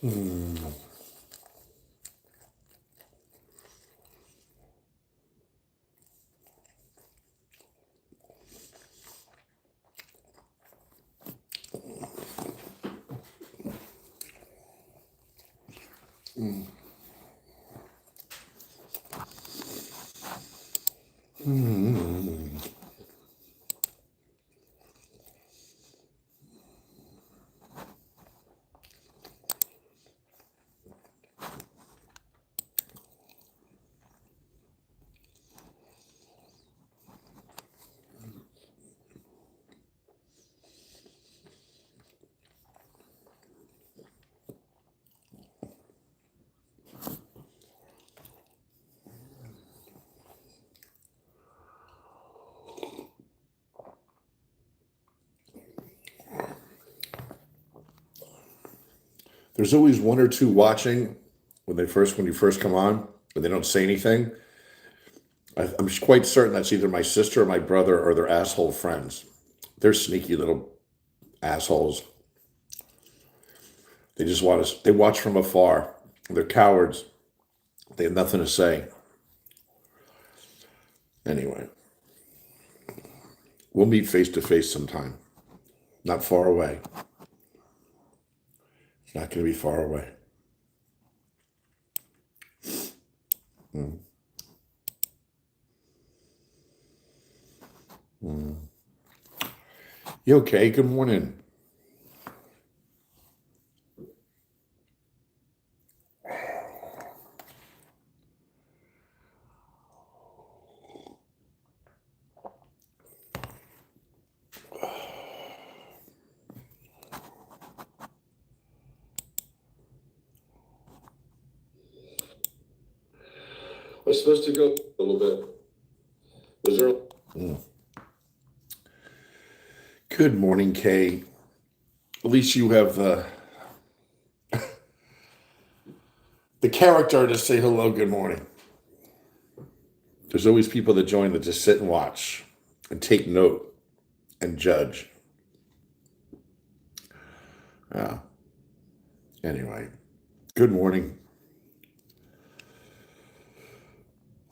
Mm. Mm. Mm. There's always one or two watching when you first come on, but they don't say anything. I'm quite certain that's either my sister or my brother or their asshole friends. They're sneaky little assholes. They just want us. They watch from afar. They're cowards. They have nothing to say. Anyway, we'll meet face to face sometime. Not far away. It's not going to be far away. Mm. Mm. You okay? Good morning. I was supposed to go a little bit. Was there? Mm. Good morning, Kay. At least you have the character to say hello, good morning. There's always people that join that just sit and watch and take note and judge. Anyway, good morning.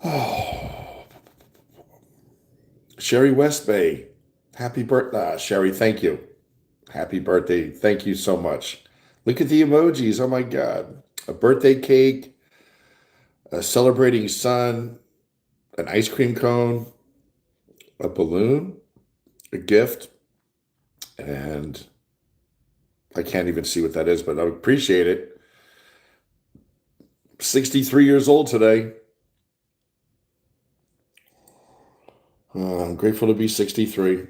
Oh, Sherry West Bay, happy birthday. Sherry, thank you. Happy birthday. Thank you so much. Look at the emojis. Oh my God. A birthday cake, a celebrating sun, an ice cream cone, a balloon, a gift, and I can't even see what that is, but I appreciate it. 63 years old today. I'm grateful to be 63.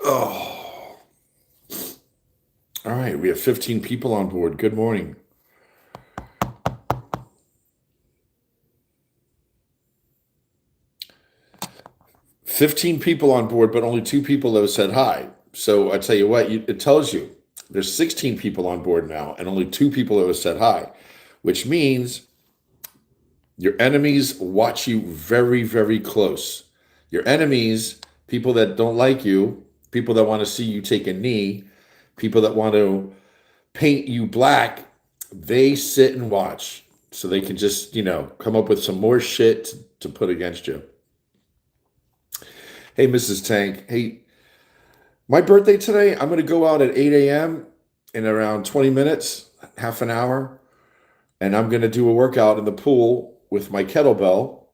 Oh, all right. We have 15 people on board. Good morning. "15 people on board, but only 2 people have said hi." So I tell you what, it tells you there's 16 people on board now, and only 2 people have said hi, which means your enemies watch you very, very close. Your enemies, people that don't like you, people that want to see you take a knee, people that want to paint you black, they sit and watch so they can just, come up with some more shit to put against you. Hey, Mrs. Tank. Hey, my birthday today, I'm going to go out at 8 a.m. in around 20 minutes, half an hour, and I'm going to do a workout in the pool with my kettlebell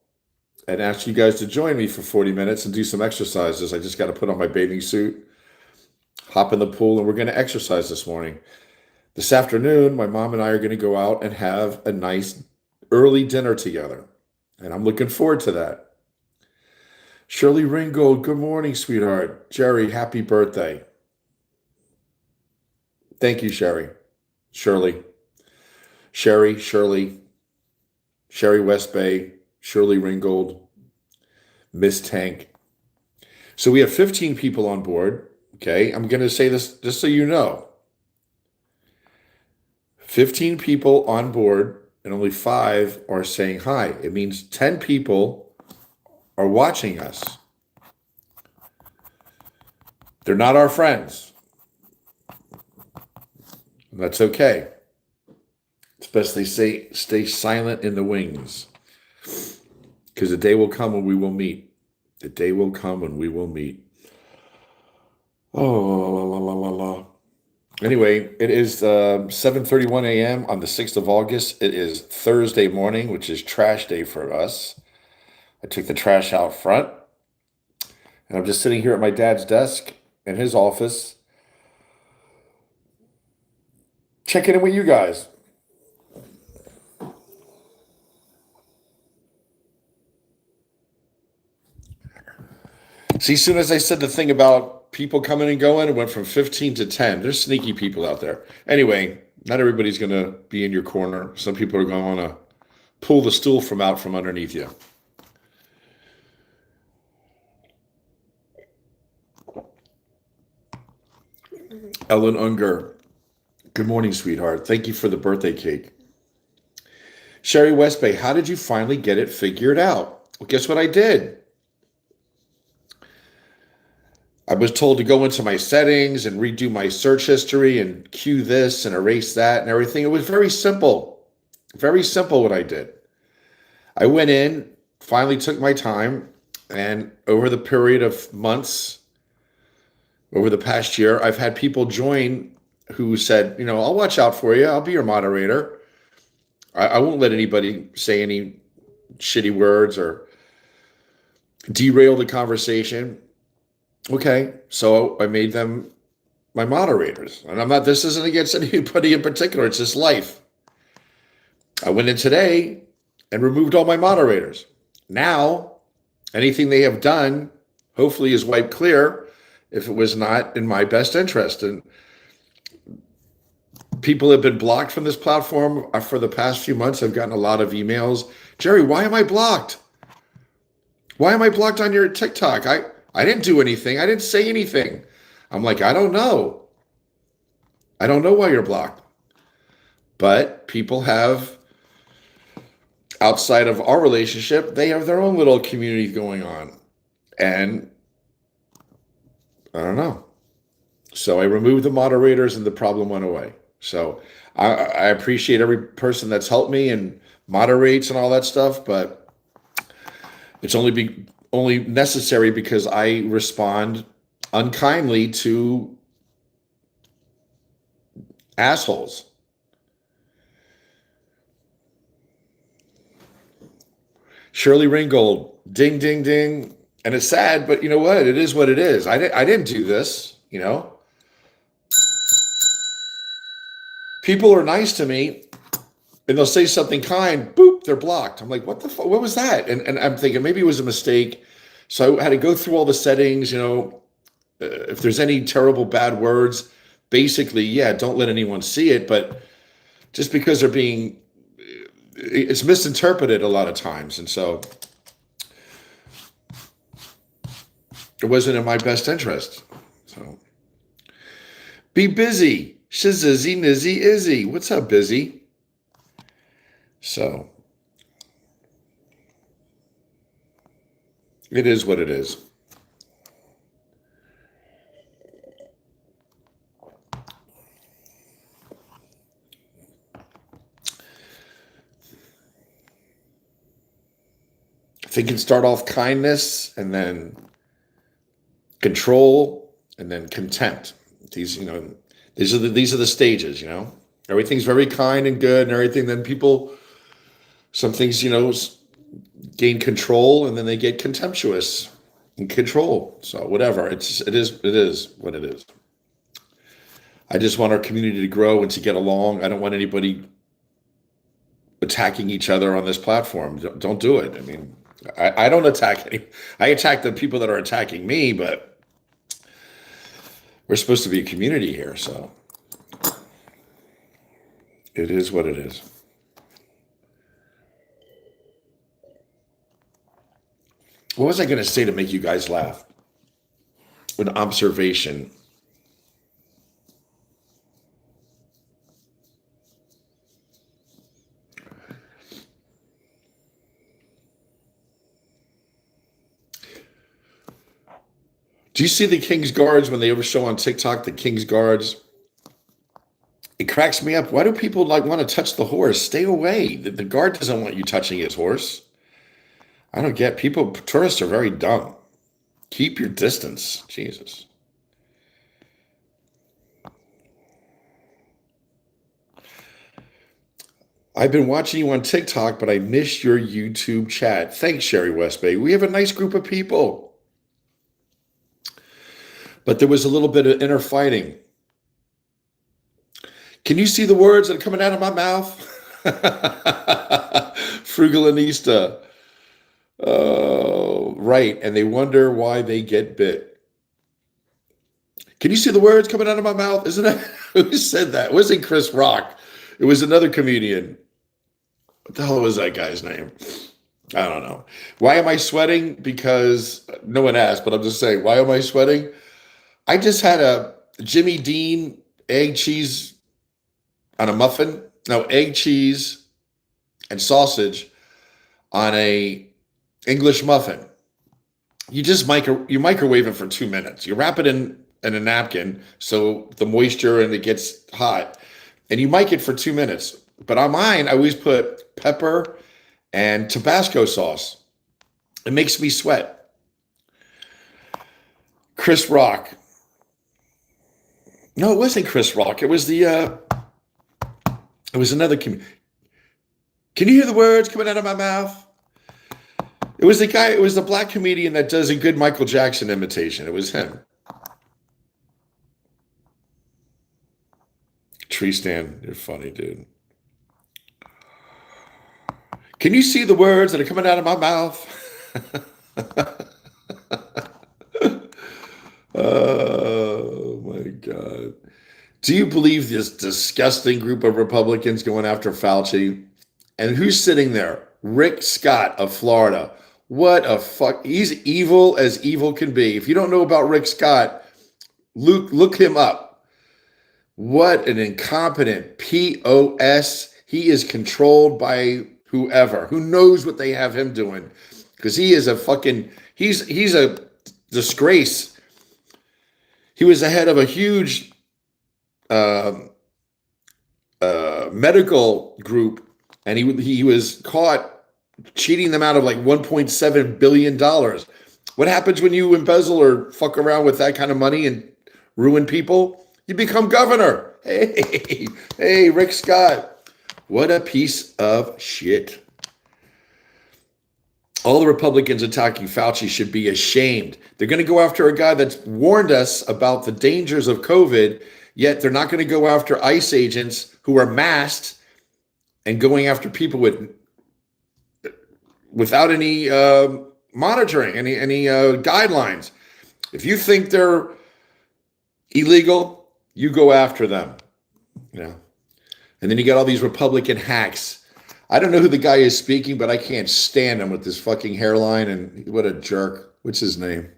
and ask you guys to join me for 40 minutes and do some exercises. I just got to put on my bathing suit, hop in the pool, and we're going to exercise this morning. This afternoon, my mom and I are going to go out and have a nice early dinner together, and I'm looking forward to that. Shirley Ringgold, good morning, sweetheart. Jerry, happy birthday. Thank you, Sherry. Shirley. Shirley West Bay, Shirley Ringgold, Miss Tank. So we have 15 people on board. Okay, I'm going to say this just so you know. 15 people on board and only 5 are saying hi. It means 10 people are watching us. They're not our friends. That's okay. It's best they say stay silent in the wings. Because the day will come when we will meet. The day will come when we will meet. Oh, la, la, la, la, la. Anyway, it is 7:31 a.m. on the 6th of August. It is Thursday morning, which is trash day for us. I took the trash out front, and I'm just sitting here at my dad's desk in his office, checking in with you guys. See, as soon as I said the thing about people coming and going, it went from 15 to 10. There's sneaky people out there. Anyway, not everybody's going to be in your corner. Some people are going to want to pull the stool from out from underneath you. Ellen Unger, good morning, sweetheart. Thank you for the birthday cake. Sherry Westbay, how did you finally get it figured out? Well, guess what I did? I was told to go into my settings and redo my search history and cue this and erase that and everything. It was very simple. Very simple what I did. I went in, finally took my time, and over the period of months, over the past year, I've had people join who said, I'll watch out for you. I'll be your moderator. I won't let anybody say any shitty words or derail the conversation. Okay, so I made them my moderators. And this isn't against anybody in particular, it's just life. I went in today and removed all my moderators. Now, anything they have done, hopefully is wiped clear if it was not in my best interest. And people have been blocked from this platform for the past few months. I've gotten a lot of emails. Jerry, why am I blocked? Why am I blocked on your TikTok? I didn't do anything. I didn't say anything. I'm like, I don't know. I don't know why you're blocked. But people have, outside of our relationship, they have their own little community going on. And I don't know. So I removed the moderators and the problem went away. So I appreciate every person that's helped me and moderates and all that stuff, but it's only necessary because I respond unkindly to assholes. Shirley Ringgold, ding, ding, ding. And it's sad, but you know what? It is what it is. I didn't do this, People are nice to me, and they'll say something kind, boop, they're blocked. I'm like, what the fuck? What was that? And I'm thinking maybe it was a mistake. So I had to go through all the settings, if there's any terrible bad words, basically, yeah, don't let anyone see it. But just because it's misinterpreted a lot of times. And so it wasn't in my best interest. So be busy. Shizizzy, nizzy, izzy. What's up, busy? So it is what it is. If it can start off kindness and then control and then contempt. These are the stages, Everything's very kind and good and everything. Then some things, gain control and then they get contemptuous and control. So whatever, it is what it is. I just want our community to grow and to get along. I don't want anybody attacking each other on this platform. Don't do it. I mean, I don't attack any. I attack the people that are attacking me, but we're supposed to be a community here, so it is what it is. What was I going to say to make you guys laugh? An observation. Do you see the King's Guards when they ever show on TikTok, the King's Guards? It cracks me up. Why do people like want to touch the horse? Stay away. The guard doesn't want you touching his horse. I don't get people. Tourists are very dumb. Keep your distance. Jesus. I've been watching you on TikTok, but I missed your YouTube chat. Thanks, Sherry Westbay. We have a nice group of people. But there was a little bit of inner fighting. Can you see the words that are coming out of my mouth? Frugalinista. Oh, right. And they wonder why they get bit. Can you see the words coming out of my mouth? Isn't that who said that? It wasn't Chris Rock. It was another comedian. What the hell was that guy's name? I don't know. Why am I sweating? Because no one asked, but I'm just saying, why am I sweating? I just had a Jimmy Dean egg cheese on a muffin. No, egg cheese and sausage on a English muffin. You just you microwave it for 2 minutes. You wrap it in a napkin so the moisture and it gets hot, and you mic it for 2 minutes. But on mine, I always put pepper and Tabasco sauce. It makes me sweat. Chris Rock. No, it wasn't Chris Rock. It was it was another comedian. Can you hear the words coming out of my mouth? It was the guy, it was the black comedian that does a good Michael Jackson imitation. It was him. Tree stand, you're funny, dude. Can you see the words that are coming out of my mouth? Oh my God. Do you believe this disgusting group of Republicans going after Fauci? And who's sitting there? Rick Scott of Florida. What a fuck. He's evil as evil can be. If you don't know about Rick Scott, look him up. What an incompetent POS. He is controlled by whoever, who knows what they have him doing. Because he is a fucking, he's a disgrace. He was the head of a huge medical group, and he was caught cheating them out of like $1.7 billion. What happens when you embezzle or fuck around with that kind of money and ruin people? You become governor. Hey, Rick Scott. What a piece of shit. All the Republicans attacking Fauci should be ashamed. They're going to go after a guy that's warned us about the dangers of COVID, yet they're not going to go after ICE agents who are masked and going after people without any monitoring, any guidelines. If you think they're illegal, you go after them. And then you got all these Republican hacks. I don't know who the guy is speaking, but I can't stand him with this fucking hairline, and what a jerk. What's his name?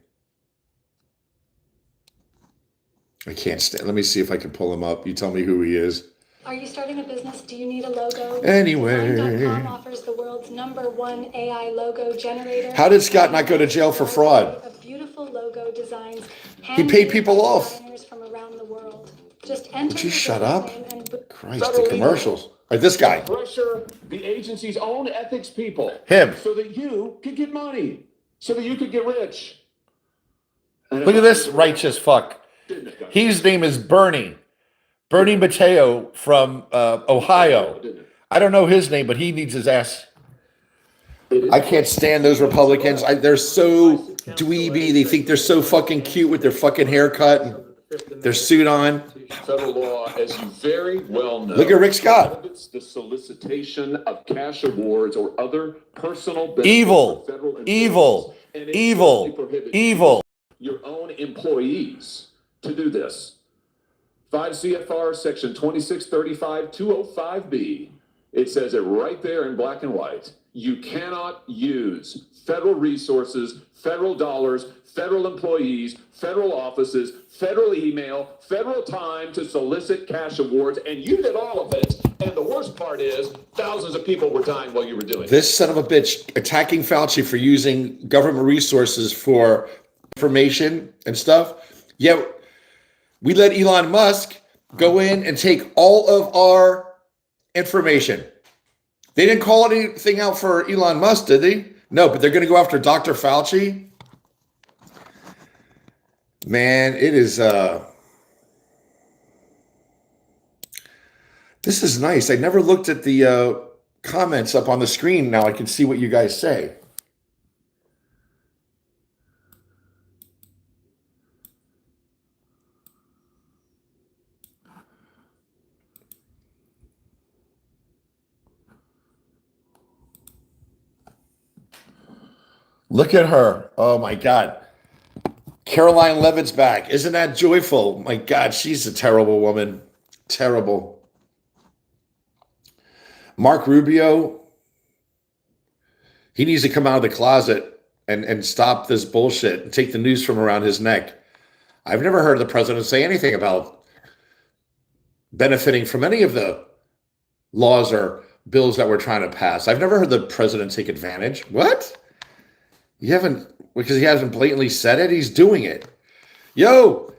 I can't stand. Let me see if I can pull him up. You tell me who he is. Are you starting a business? Do you need a logo? Anyway. Design.com offers the world's #1 AI logo generator. How did Scott not go to jail for fraud? Of beautiful logo designs. He paid people off. Designers from around the world. Just enter. Would you shut up? Christ, the commercials. All right, this guy. Pressure the agency's own ethics people. Him. So that you could get money. So that you could get rich. Look at this righteous fuck. His name is Bernie Matteo from Ohio. I don't know his name, but he needs his ass. I can't stand those Republicans. They're so dweeby. They think they're so fucking cute with their fucking haircut and their suit on. Federal law, as you very well know. Look at Rick Scott. Prohibits the solicitation of cash awards or other personal benefits. Evil. Your own employees to do this. 5 CFR section 2635-205B. It says it right there in black and white. You cannot use federal resources, federal dollars, federal employees, federal offices, federal email, federal time to solicit cash awards, and you did all of it. And the worst part is thousands of people were dying while you were doing it. This son of a bitch attacking Fauci for using government resources for information and stuff. Yet we let Elon Musk go in and take all of our information. They didn't call anything out for Elon Musk, did they? No, but they're going to go after Dr. Fauci. Man, it is, this is nice. I never looked at the comments up on the screen. Now I can see what you guys say. Look at her. Oh my God. Caroline Levitt's back. Isn't that joyful? My God, she's a terrible woman. Terrible. Mark Rubio, he needs to come out of the closet and stop this bullshit and take the news from around his neck. I've never heard the president say anything about benefiting from any of the laws or bills that we're trying to pass. I've never heard the president take advantage. What? You haven't, because he hasn't blatantly said it, he's doing it. Yo,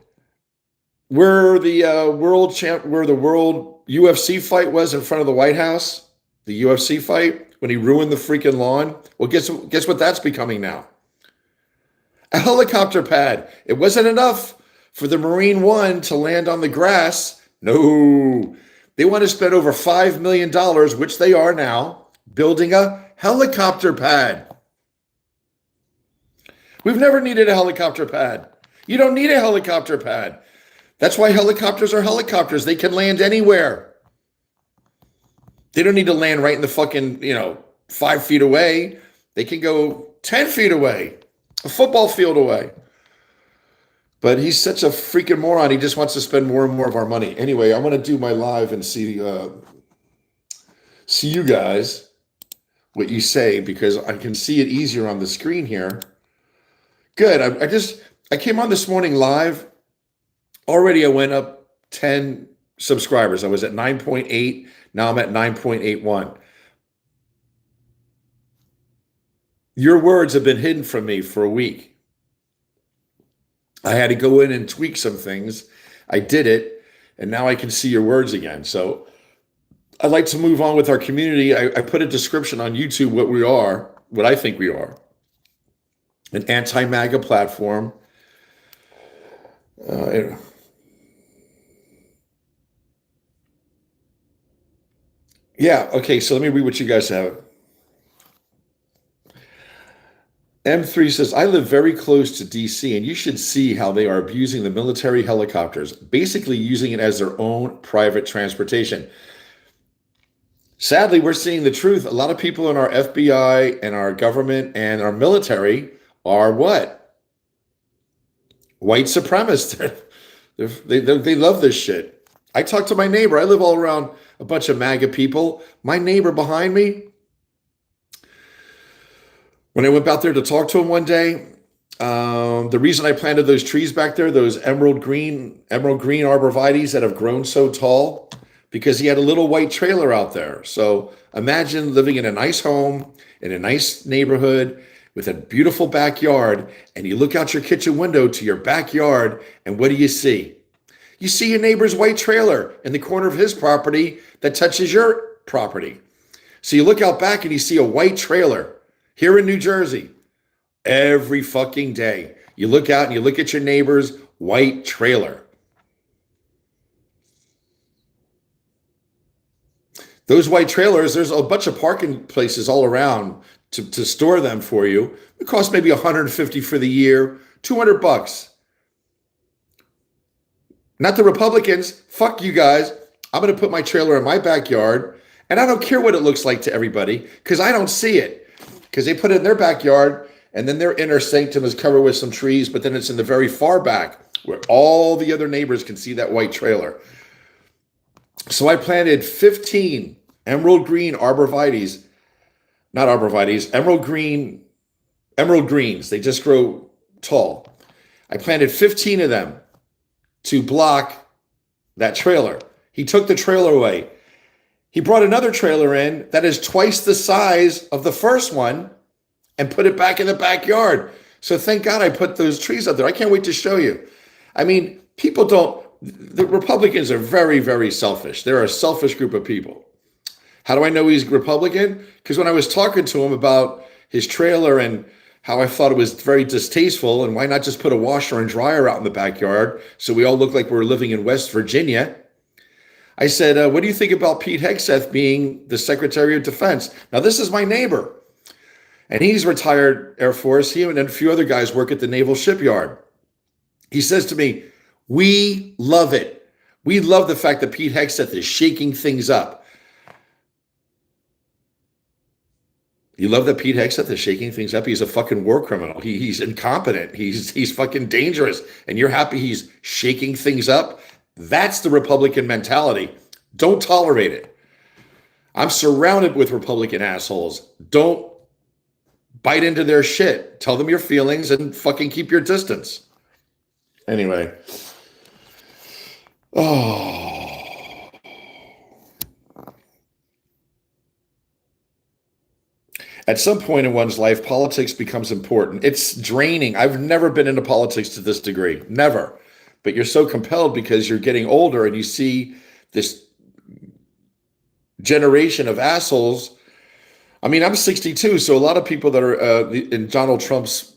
where the world UFC fight was in front of the White House, the UFC fight, when he ruined the freaking lawn. Well, guess what that's becoming now? A helicopter pad. It wasn't enough for the Marine One to land on the grass. No, they want to spend over $5 million, which they are now, building a helicopter pad. We've never needed a helicopter pad. You don't need a helicopter pad. That's why helicopters are helicopters. They can land anywhere. They don't need to land right in the fucking, 5 feet away. They can go 10 feet away, a football field away. But he's such a freaking moron. He just wants to spend more and more of our money. Anyway, I'm going to do my live and see you guys, what you say, because I can see it easier on the screen here. Good. I came on this morning live. Already I went up 10 subscribers. I was at 9.8. Now I'm at 9.81. Your words have been hidden from me for a week. I had to go in and tweak some things. I did it, and now I can see your words again. So I'd like to move on with our community. I put a description on YouTube what I think we are. An anti-MAGA platform. Okay, so let me read what you guys have. M3 says, I live very close to DC, and you should see how they are abusing the military helicopters, basically using it as their own private transportation. Sadly, we're seeing the truth. A lot of people in our FBI and our government and our military are what? White supremacists. They love this shit. I talk to my neighbor. I live all around a bunch of MAGA people. My neighbor behind me, when I went out there to talk to him one day, the reason I planted those trees back there, those emerald green arborvitaes that have grown so tall, because he had a little white trailer out there. So imagine living in a nice home, in a nice neighborhood, with a beautiful backyard, and you look out your kitchen window to your backyard, and what do you see? You see your neighbor's white trailer in the corner of his property that touches your property. So you look out back and you see a white trailer here in New Jersey every fucking day. You look out and you look at your neighbor's white trailer. Those white trailers, there's a bunch of parking places all around to store them for you. It costs maybe $150 for the year, $200. Not the Republicans. Fuck you guys. I'm going to put my trailer in my backyard, and I don't care what it looks like to everybody because I don't see it. Because they put it in their backyard, and then their inner sanctum is covered with some trees, but then it's in the very far back where all the other neighbors can see that white trailer. So I planted 15 emerald green arborvitaes, not arborvitaes, emerald greens. They just grow tall. I planted 15 of them to block that trailer. He took the trailer away. He brought another trailer in that is twice the size of the first one and put it back in the backyard. So thank God I put those trees up there. I can't wait to show you. I mean, people don't the Republicans are very, very selfish. They're a selfish group of people. How do I know he's Republican? Because when I was talking to him about his trailer and how I thought it was very distasteful, and why not just put a washer and dryer out in the backyard so we all look like we're living in West Virginia? I said, what do you think about Pete Hegseth being the Secretary of Defense? Now, this is my neighbor, and he's retired Air Force. He and a few other guys work at the Naval Shipyard. He says to me, we love it. We love the fact that Pete Hegseth is shaking things up. You love that Pete Hegseth is shaking things up? He's a fucking war criminal. He's incompetent. He's fucking dangerous. And you're happy he's shaking things up? That's the Republican mentality. Don't tolerate it. I'm surrounded with Republican assholes. Don't bite into their shit. Tell them your feelings and fucking keep your distance. Anyway. Oh. At some point in one's life, politics becomes important. It's draining. I've never been into politics to this degree. Never. But you're so compelled because you're getting older and you see this generation of assholes. I mean, I'm 62, so a lot of people that are in Donald Trump's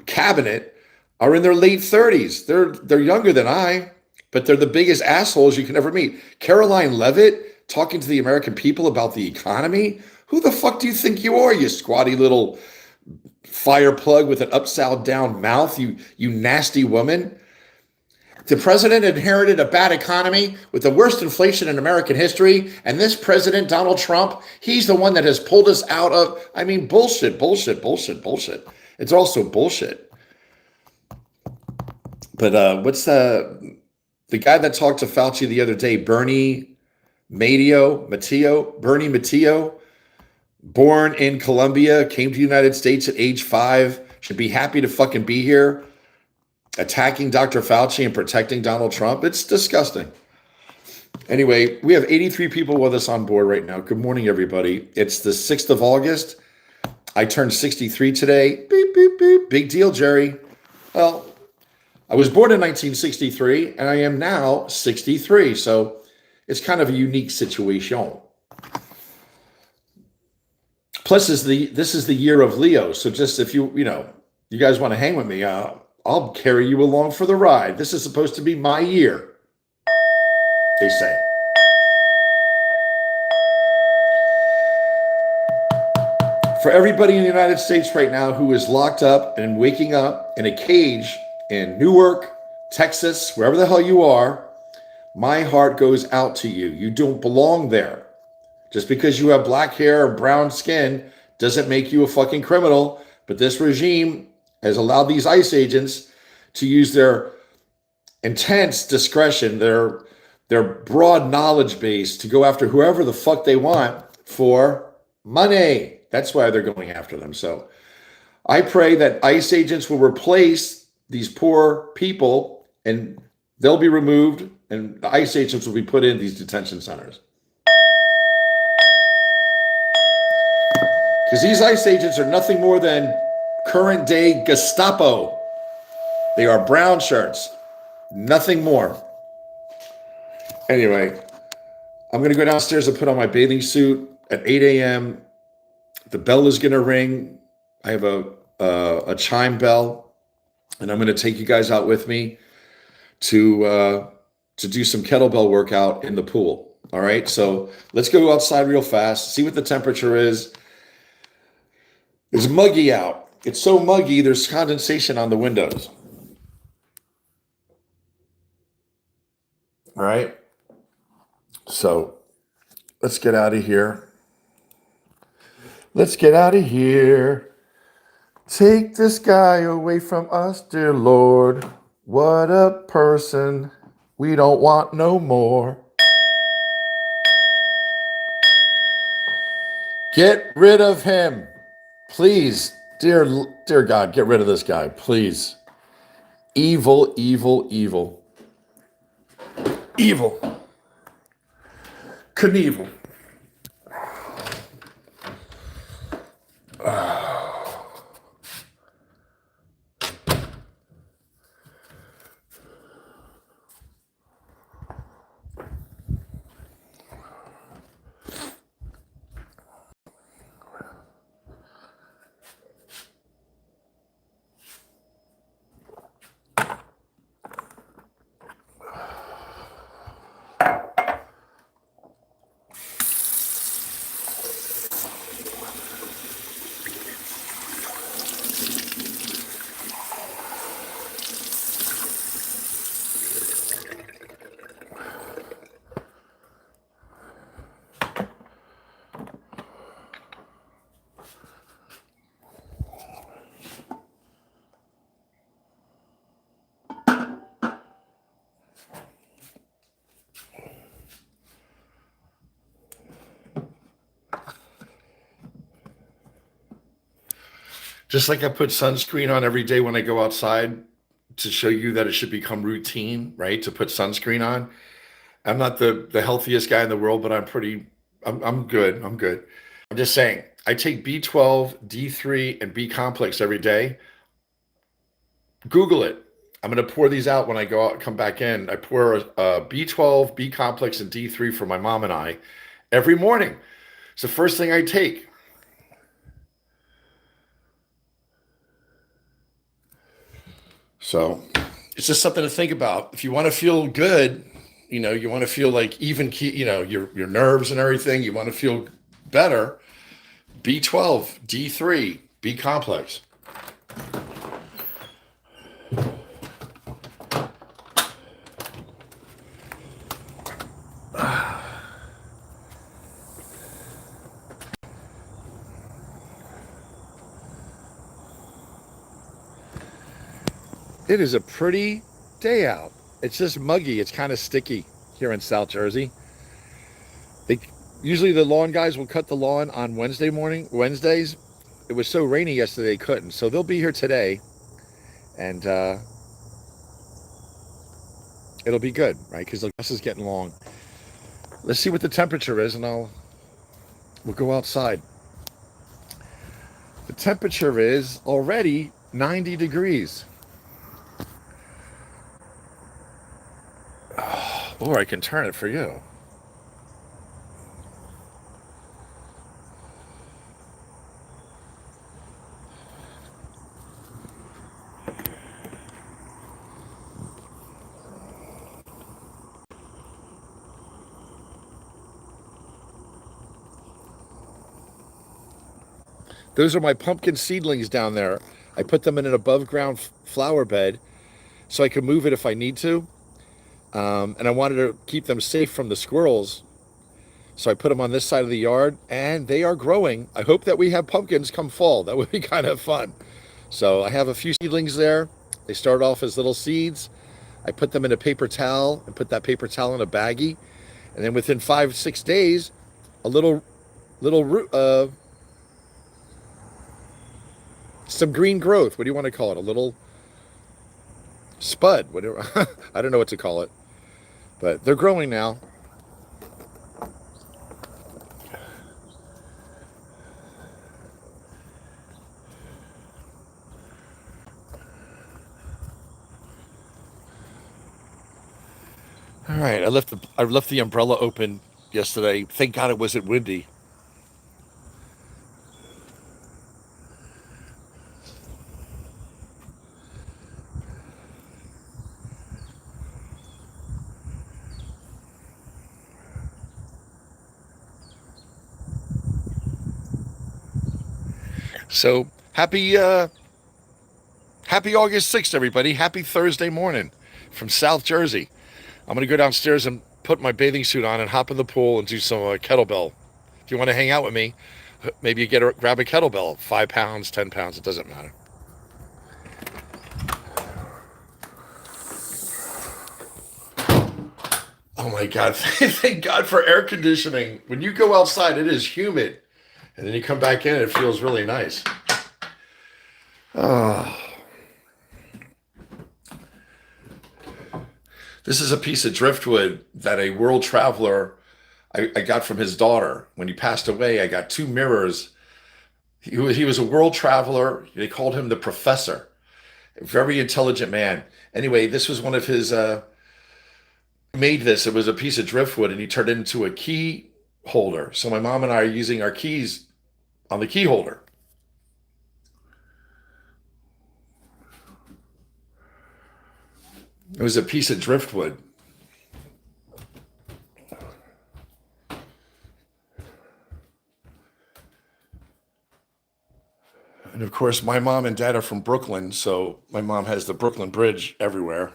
cabinet are in their late 30s. They're younger than I, but they're the biggest assholes you can ever meet. Caroline Leavitt talking to the American people about the economy. Who the fuck do you think you are, you squatty little fire plug with an upside down mouth, you nasty woman? The president inherited a bad economy with the worst inflation in American history, and this president, Donald Trump, he's the one that has pulled us out of, I mean, bullshit. It's also bullshit. But what's the guy that talked to Fauci the other day, Bernie Matteo, born in Colombia, came to the United States at age 5, should be happy to fucking be here, attacking Dr. Fauci and protecting Donald Trump. It's disgusting. Anyway, we have 83 people with us on board right now. Good morning, everybody. It's the 6th of August. I turned 63 today. Beep, beep, beep. Big deal, Jerry. Well, I was born in 1963, and I am now 63. So it's kind of a unique situation. Plus, this is the year of Leo. So just if you guys want to hang with me, I'll carry you along for the ride. This is supposed to be my year, they say. For everybody in the United States right now who is locked up and waking up in a cage in Newark, Texas, wherever the hell you are, my heart goes out to you. You don't belong there. Just because you have black hair or brown skin doesn't make you a fucking criminal. But this regime has allowed these ICE agents to use their intense discretion, their broad knowledge base to go after whoever the fuck they want for money. That's why they're going after them. So I pray that ICE agents will replace these poor people and they'll be removed and the ICE agents will be put in these detention centers. Because these ICE agents are nothing more than current day Gestapo. They are brown shirts, nothing more. Anyway, I'm going to go downstairs and put on my bathing suit at 8 a.m. The bell is going to ring. I have a chime bell, and I'm going to take you guys out with me to do some kettlebell workout in the pool. All right, so let's go outside real fast, see what the temperature is. It's muggy out. It's so muggy, there's condensation on the windows. All right. So let's get out of here. Let's get out of here. Take this guy away from us, dear Lord. What a person. We don't want no more. Get rid of him. Please, dear God, get rid of this guy, please. Evil, evil, evil. Evil. Knievel. Just like I put sunscreen on every day when I go outside to show you that it should become routine, right? To put sunscreen on. I'm not the healthiest guy in the world, but I'm good. I'm good. I'm just saying, I take B12, D3, and B complex every day. Google it. I'm going to pour these out when I go out, come back in. I pour B12, B complex, and D3 for my mom and I every morning. It's the first thing I take. So it's just something to think about. If you want to feel good, you want to feel like even your nerves and everything, you want to feel better. B12, D3, B complex. It is a pretty day out. It's just muggy. It's kind of sticky here in South Jersey. They usually the lawn guys will cut the lawn on Wednesdays. It was so rainy yesterday they couldn't. So they'll be here today, and it'll be good, right? Because the grass is getting long. Let's see what the temperature is, and we'll go outside. The temperature is already 90 degrees. Or I can turn it for you. Those are my pumpkin seedlings down there. I put them in an above ground flower bed so I can move it if I need to. And I wanted to keep them safe from the squirrels. So I put them on this side of the yard and they are growing. I hope that we have pumpkins come fall. That would be kind of fun. So I have a few seedlings there. They start off as little seeds. I put them in a paper towel and put that paper towel in a baggie. And then within 5-6 days, a little root, some green growth. What do you want to call it? A little spud. Whatever. I don't know what to call it. But they're growing now. All right, I left the umbrella open yesterday. Thank God it wasn't windy. So happy August 6th, everybody. Happy Thursday morning from South Jersey. I'm gonna go downstairs and put my bathing suit on and hop in the pool and do some kettlebell. If you want to hang out with me, maybe you grab a kettlebell, 5 pounds, 10 pounds, it doesn't matter. Oh my God, thank God for air conditioning. When you go outside, it is humid. And then you come back in, it feels really nice. Oh. This is a piece of driftwood that a world traveler I got from his daughter. When he passed away, I got 2 mirrors. He was a world traveler. They called him the professor. A very intelligent man. Anyway, this was one of his, made this. It was a piece of driftwood and he turned it into a key holder. So my mom and I are using our keys on the key holder. It was a piece of driftwood. And of course, my mom and dad are from Brooklyn, so my mom has the Brooklyn Bridge everywhere.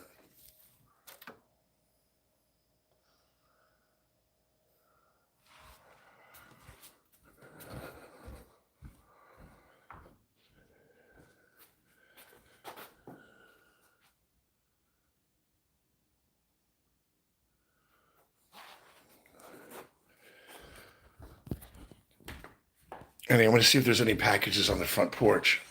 And I want to see if there's any packages on the front porch.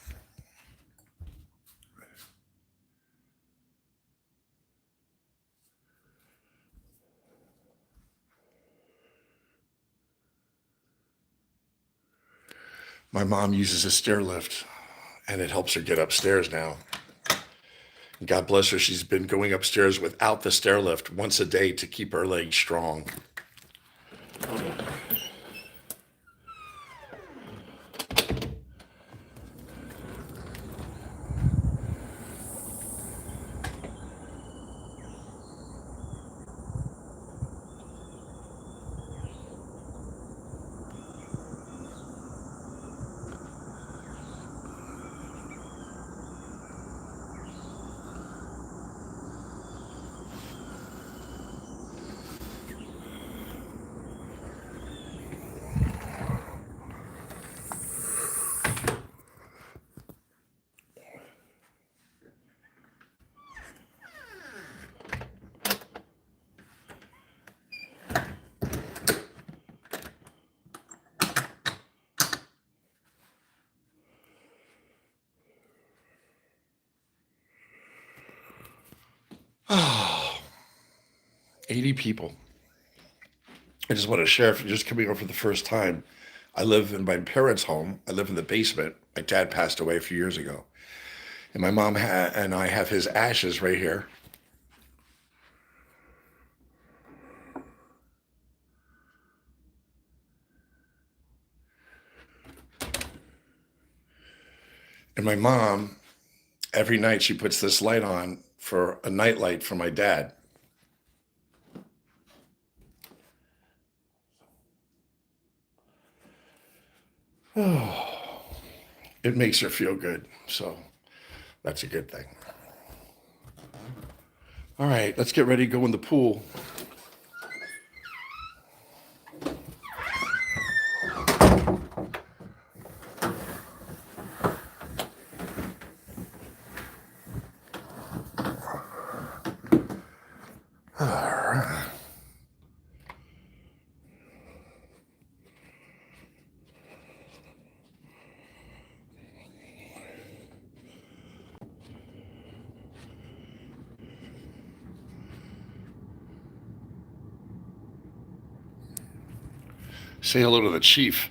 My mom uses a stair lift, and it helps her get upstairs now. God bless her, she's been going upstairs without the stair lift once a day to keep her legs strong. Oh, 80 people. I just want to share, if you're just coming over for the first time, I live in my parents' home. I live in the basement. My dad passed away a few years ago. And my mom and I have his ashes right here. And my mom, every night she puts this light on for a night light for my dad. Oh, it makes her feel good. So that's a good thing. All right, let's get ready to go in the pool. Say hello to the chief.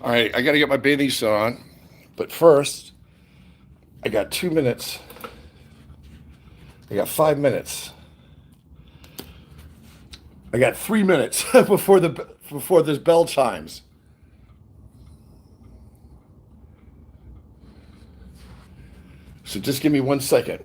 All right, I got to get my bathing suit on. But first, I got 2 minutes. I got 5 minutes. I got 3 minutes before this bell chimes. So just give me 1 second.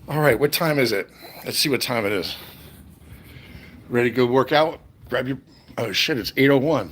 All right, what time is it? Let's see what time it is. Ready to go work out? Grab your, oh shit, it's 8:01.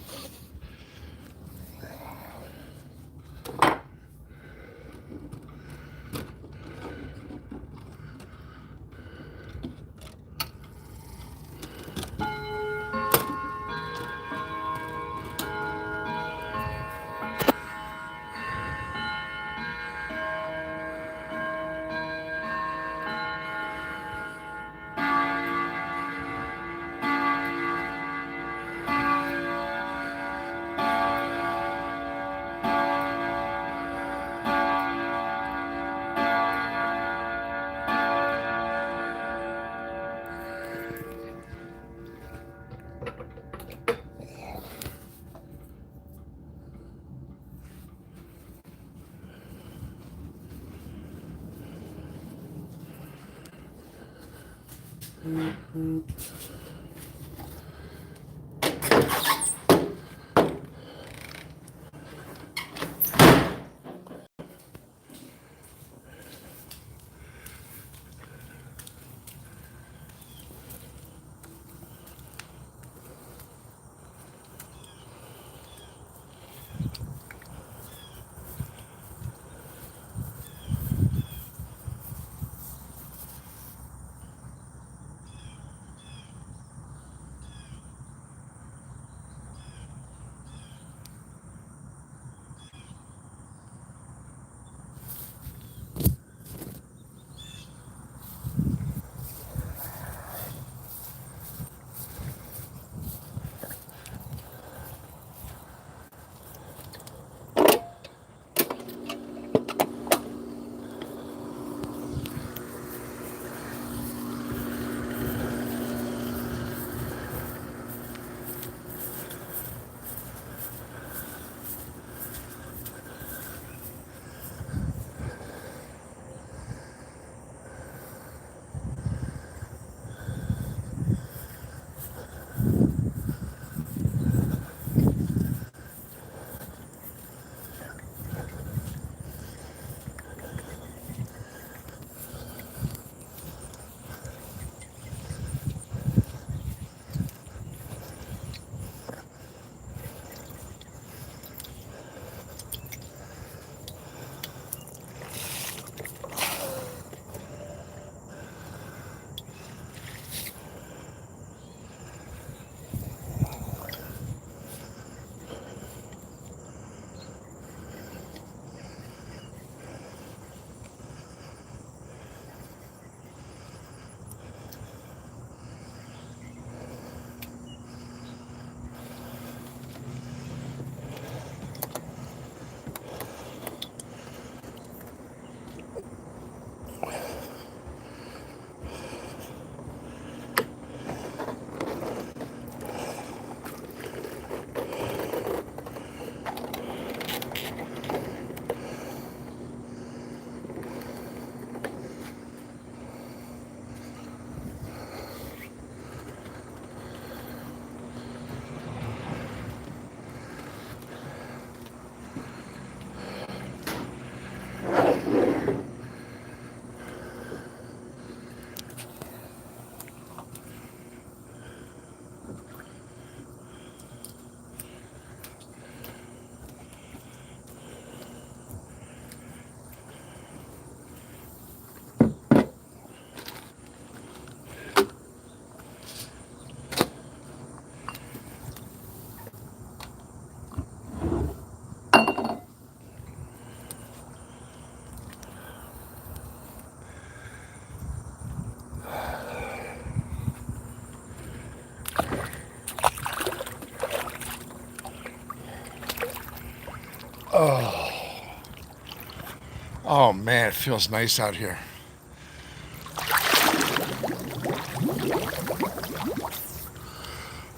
Oh man, it feels nice out here.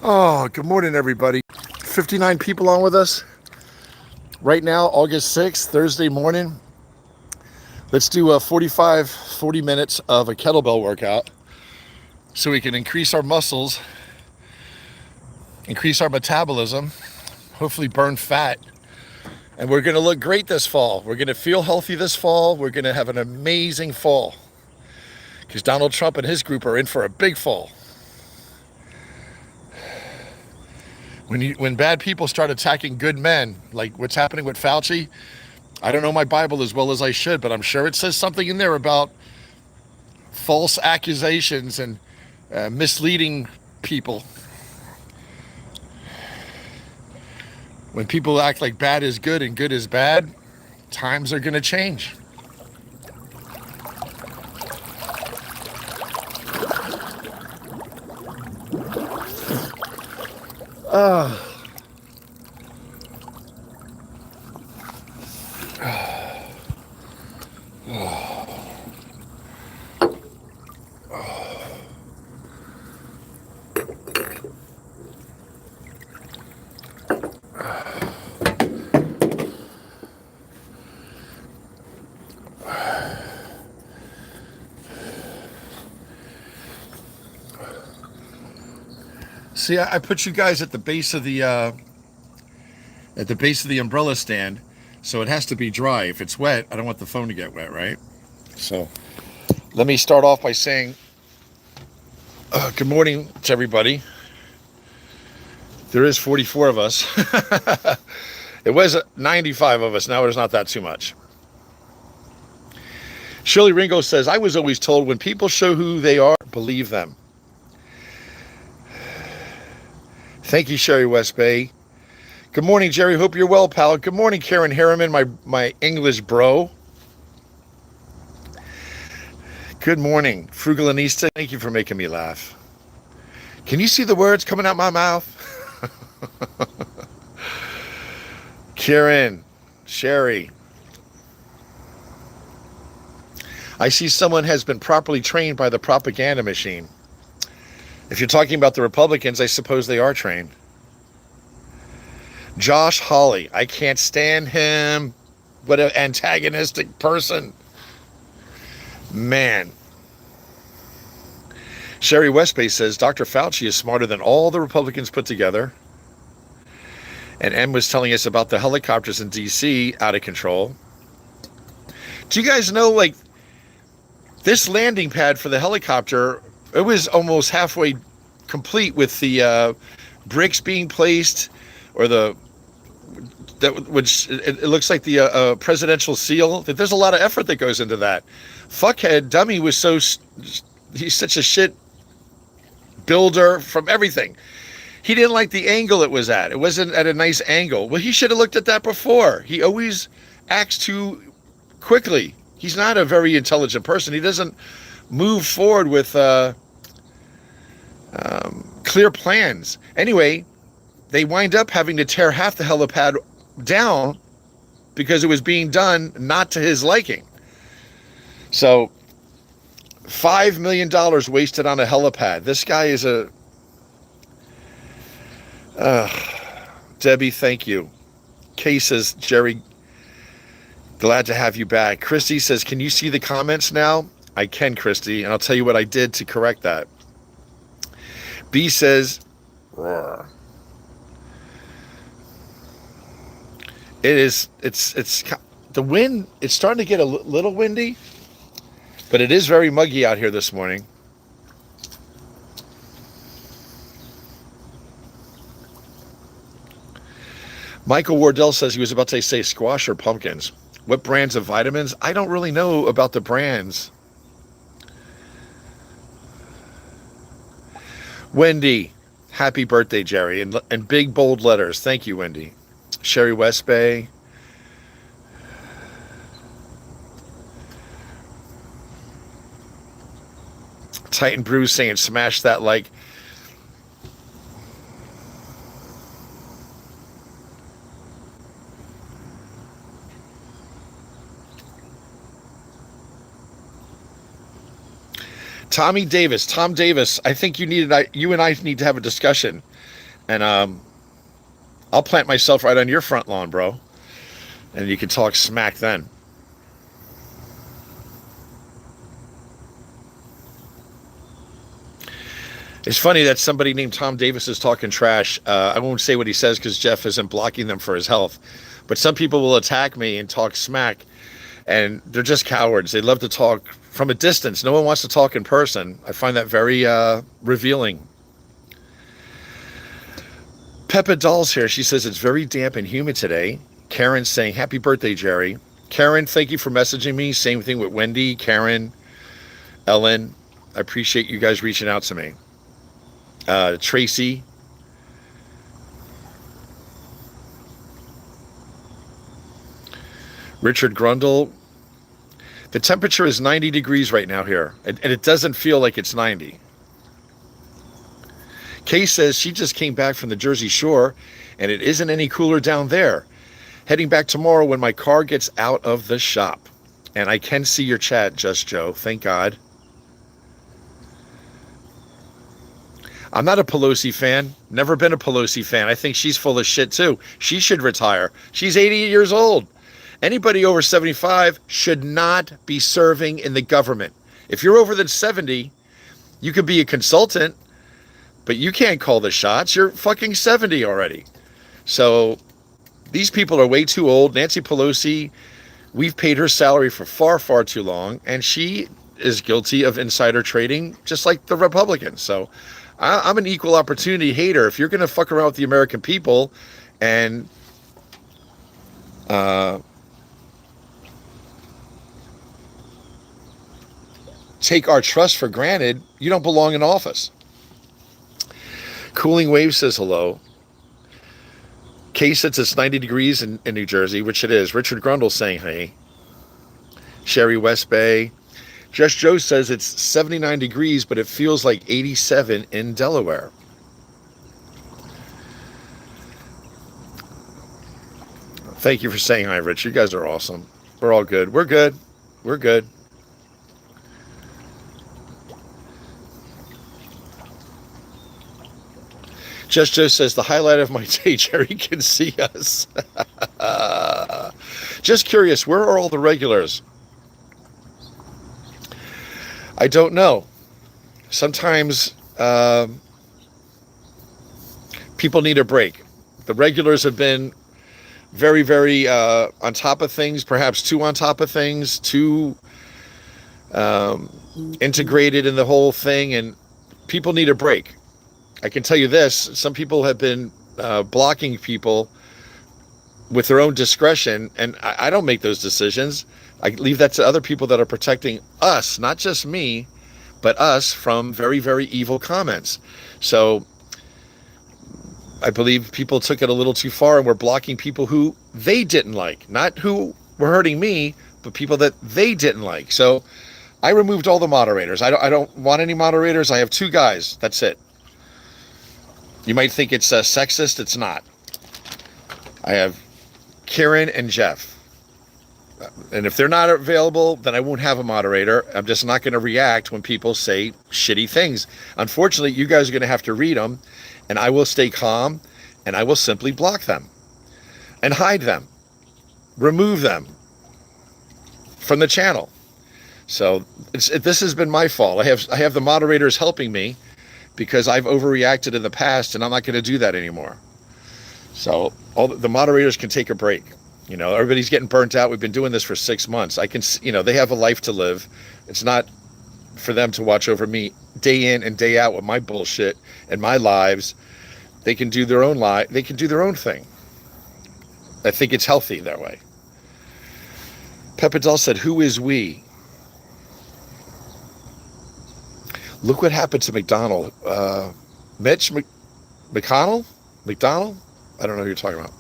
Oh, good morning, everybody. 59 people on with us. Right now, August 6th, Thursday morning. Let's do a 40 minutes of a kettlebell workout so we can increase our muscles, increase our metabolism, hopefully burn fat. And we're gonna look great this fall. We're gonna feel healthy this fall. We're gonna have an amazing fall. because Donald Trump and his group are in for a big fall. When bad people start attacking good men, like what's happening with Fauci, I don't know my Bible as well as I should, but I'm sure it says something in there about false accusations and misleading people. When people act like bad is good and good is bad, times are going to change. See, I put you guys at the base of the umbrella stand, so it has to be dry. If it's wet, I don't want the phone to get wet, right? So let me start off by saying good morning to everybody. There is 44 of us. It was 95 of us. Now there's not that too much. Shirley Ringo says, I was always told when people show who they are, believe them. Thank you, Sherry West Bay. Good morning, Jerry. Hope you're well, pal. Good morning, Karen Harriman, my English bro. Good morning, Frugal Anista. Thank you for making me laugh. Can you see the words coming out my mouth? Karen, Sherry. I see someone has been properly trained by the propaganda machine. If you're talking about the Republicans, I suppose they are trained. Josh Hawley, I can't stand him. What an antagonistic person. Man. Sherry Westbay says, Dr. Fauci is smarter than all the Republicans put together. And M was telling us about the helicopters in D.C. out of control. Do you guys know, like, this landing pad for the helicopter, it was almost halfway complete with the bricks being placed, or which it looks like the presidential seal. That there's a lot of effort that goes into that. Fuckhead dummy was he's such a shit builder from everything. He didn't like the angle it was at. It wasn't at a nice angle. Well, he should have looked at that before. He always acts too quickly. He's not a very intelligent person. He doesn't move forward with clear plans. Anyway, they wind up having to tear half the helipad down because it was being done not to his liking. So $5 million wasted on a helipad. This guy is a... Debbie, thank you. Kay says, Jerry, glad to have you back. Christy says, can you see the comments now? I can, Christy, and I'll tell you what I did to correct that. B says, roar. It's the wind, it's starting to get a little windy, but it is very muggy out here this morning. Michael Wardell says he was about to say squash or pumpkins. What brands of vitamins? I don't really know about the brands. Wendy, happy birthday, Jerry, and big bold letters. Thank you, Wendy. Sherry Westbay. Titan Brews saying smash that like. Tom Davis, I think you and I need to have a discussion, and I'll plant myself right on your front lawn, bro, and you can talk smack then. It's funny that somebody named Tom Davis is talking trash. I won't say what he says because Jeff isn't blocking them for his health, but some people will attack me and talk smack, And they're just cowards. They love to talk from a distance. No one wants to talk in person. I find that very revealing. Peppa Doll's here. She says it's very damp and humid today. Karen's saying, happy birthday, Jerry. Karen, thank you for messaging me. Same thing with Wendy, Karen, Ellen. I appreciate you guys reaching out to me. Tracy. Richard Grundle. The temperature is 90 degrees right now here, and it doesn't feel like it's 90. Kay says she just came back from the Jersey Shore, and it isn't any cooler down there. Heading back tomorrow when my car gets out of the shop. And I can see your chat, Just Joe. Thank God. I'm not a Pelosi fan. Never been a Pelosi fan. I think she's full of shit, too. She should retire. She's 80 years old. Anybody over 75 should not be serving in the government. If you're over than 70, you could be a consultant, but you can't call the shots. You're fucking 70 already. So these people are way too old. Nancy Pelosi, we've paid her salary for far, far too long, and she is guilty of insider trading, just like the Republicans. So I'm an equal opportunity hater. If you're going to fuck around with the American people and take our trust for granted, you don't belong in office. Cooling Wave says hello. Kay says it's 90 degrees in New Jersey, which it is. Richard Grundle saying hey. Sherry West Bay. Just Joe says it's 79 degrees, but it feels like 87 in Delaware. Thank you for saying hi, Rich. You guys are awesome. We're all good. We're good. We're good. Just Joe says, the highlight of my day, Jerry can see us. Just curious, where are all the regulars? I don't know. Sometimes people need a break. The regulars have been very, very on top of things, perhaps too on top of things, too integrated in the whole thing, and people need a break. I can tell you this, some people have been blocking people with their own discretion, and I don't make those decisions. I leave that to other people that are protecting us, not just me, but us from very, very evil comments. So I believe people took it a little too far and were blocking people who they didn't like, not who were hurting me, but people that they didn't like. So I removed all the moderators. I don't want any moderators. I have 2 guys. That's it. You might think it's sexist. It's not. I have Karen and Jeff. And if they're not available, then I won't have a moderator. I'm just not going to react when people say shitty things. Unfortunately, you guys are going to have to read them, and I will stay calm, and I will simply block them and hide them, remove them from the channel. So this has been my fault. I have the moderators helping me because I've overreacted in the past, and I'm not going to do that anymore. So all the moderators can take a break. You know, everybody's getting burnt out. We've been doing this for 6 months. I can, they have a life to live. It's not for them to watch over me day in and day out with my bullshit and my lives. They can do their own life. They can do their own thing. I think it's healthy that way. Peppadell said, "Who is we?" Look what happened to McDonald. Mitch McConnell? McDonald? I don't know who you're talking about.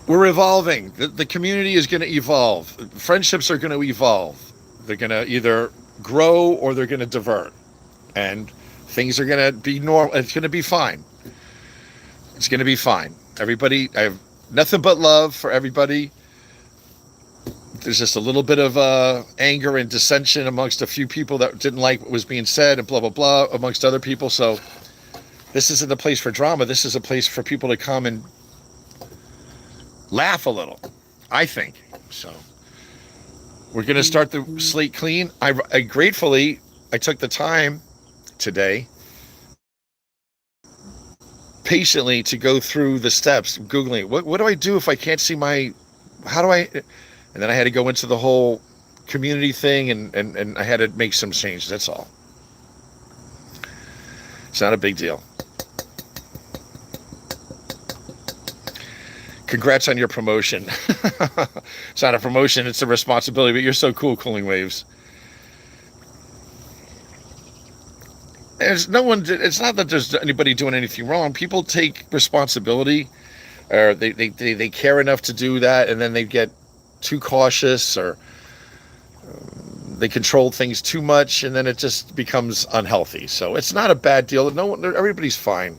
We're evolving. The community is going to evolve. Friendships are going to evolve. They're going to either grow or they're going to divert. And things are going to be normal. It's going to be fine. It's going to be fine. Everybody, I have nothing but love for everybody. There's just a little bit of anger and dissension amongst a few people that didn't like what was being said and blah, blah, blah, amongst other people. So this isn't a place for drama. This is a place for people to come and laugh a little, I think. So we're going to start the slate clean. I gratefully, I took the time today patiently to go through the steps, Googling, what do I do if I can't see how do I, and then I had to go into the whole community thing and I had to make some changes. That's all. It's not a big deal. Congrats on your promotion. It's not a promotion, it's a responsibility, but you're so cool, Cooling Waves. It's not that there's anybody doing anything wrong. People take responsibility, or they care enough to do that, and then they get too cautious, or they control things too much, and then it just becomes unhealthy. So it's not a bad deal. Everybody's fine.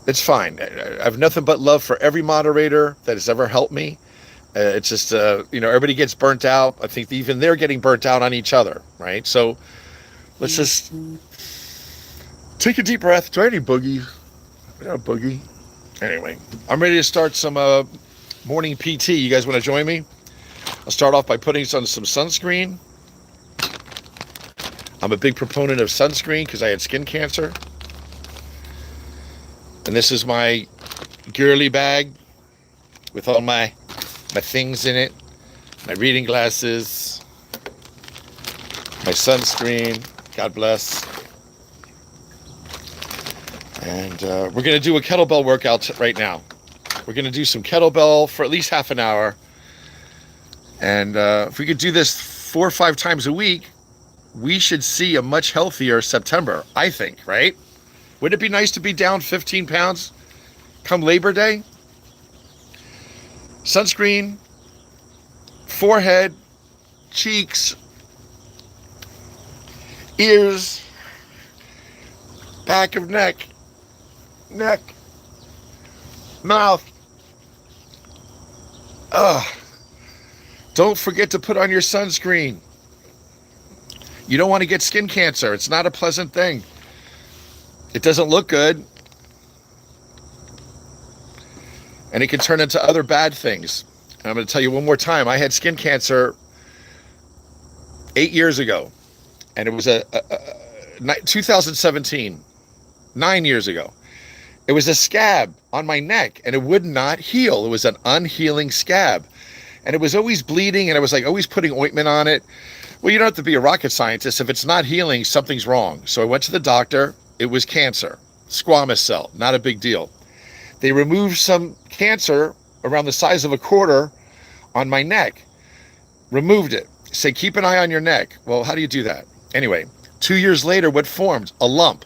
It's fine. I have nothing but love for every moderator that has ever helped me. It's just, everybody gets burnt out. I think even they're getting burnt out on each other, right? So let's just take a deep breath. Do I have any boogie? Yeah, boogie. Anyway, I'm ready to start some morning PT. You guys want to join me? I'll start off by putting on some sunscreen. I'm a big proponent of sunscreen because I had skin cancer. And this is my girly bag with all my things in it. My reading glasses. My sunscreen. God bless. And we're going to do a kettlebell workout right now. We're going to do some kettlebell for at least half an hour. And if we could do this 4 or 5 times a week, we should see a much healthier September, I think, right? Wouldn't it be nice to be down 15 pounds come Labor Day? Sunscreen, forehead, cheeks, ears, back of neck, mouth. Don't forget to put on your sunscreen. You don't want to get skin cancer. It's not a pleasant thing. It doesn't look good. And it can turn into other bad things. And I'm going to tell you one more time. I had skin cancer 8 years ago. And it was 2017, 9 years ago. It was a scab on my neck, and it would not heal. It was an unhealing scab. And it was always bleeding, and I was like always putting ointment on it. Well, you don't have to be a rocket scientist. If it's not healing, something's wrong. So I went to the doctor. It was cancer, squamous cell, not a big deal. They removed some cancer around the size of a quarter on my neck. Removed it. Say, keep an eye on your neck. Well, how do you do that? Anyway, 2 years later, what formed? A lump.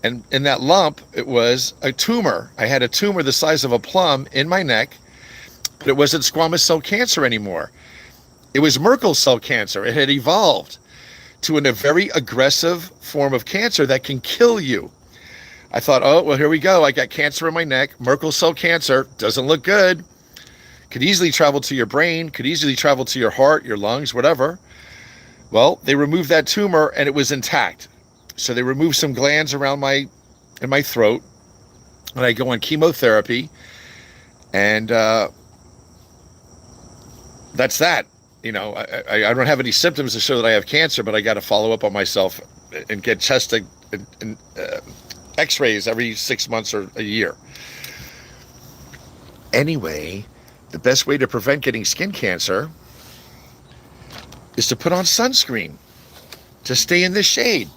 And in that lump, it was a tumor. I had a tumor the size of a plum in my neck, but it wasn't squamous cell cancer anymore. It was Merkel cell cancer. It had evolved to a very aggressive form of cancer that can kill you. I thought, oh, well, here we go. I got cancer in my neck. Merkel cell cancer doesn't look good. Could easily travel to your brain, could easily travel to your heart, your lungs, whatever. Well, they removed that tumor and it was intact. So they removed some glands around in my throat, and I go on chemotherapy, and that's that. I don't have any symptoms to show that I have cancer, but I got to follow up on myself and get chest and x-rays every 6 months or a year. Anyway, the best way to prevent getting skin cancer is to put on sunscreen, to stay in the shade.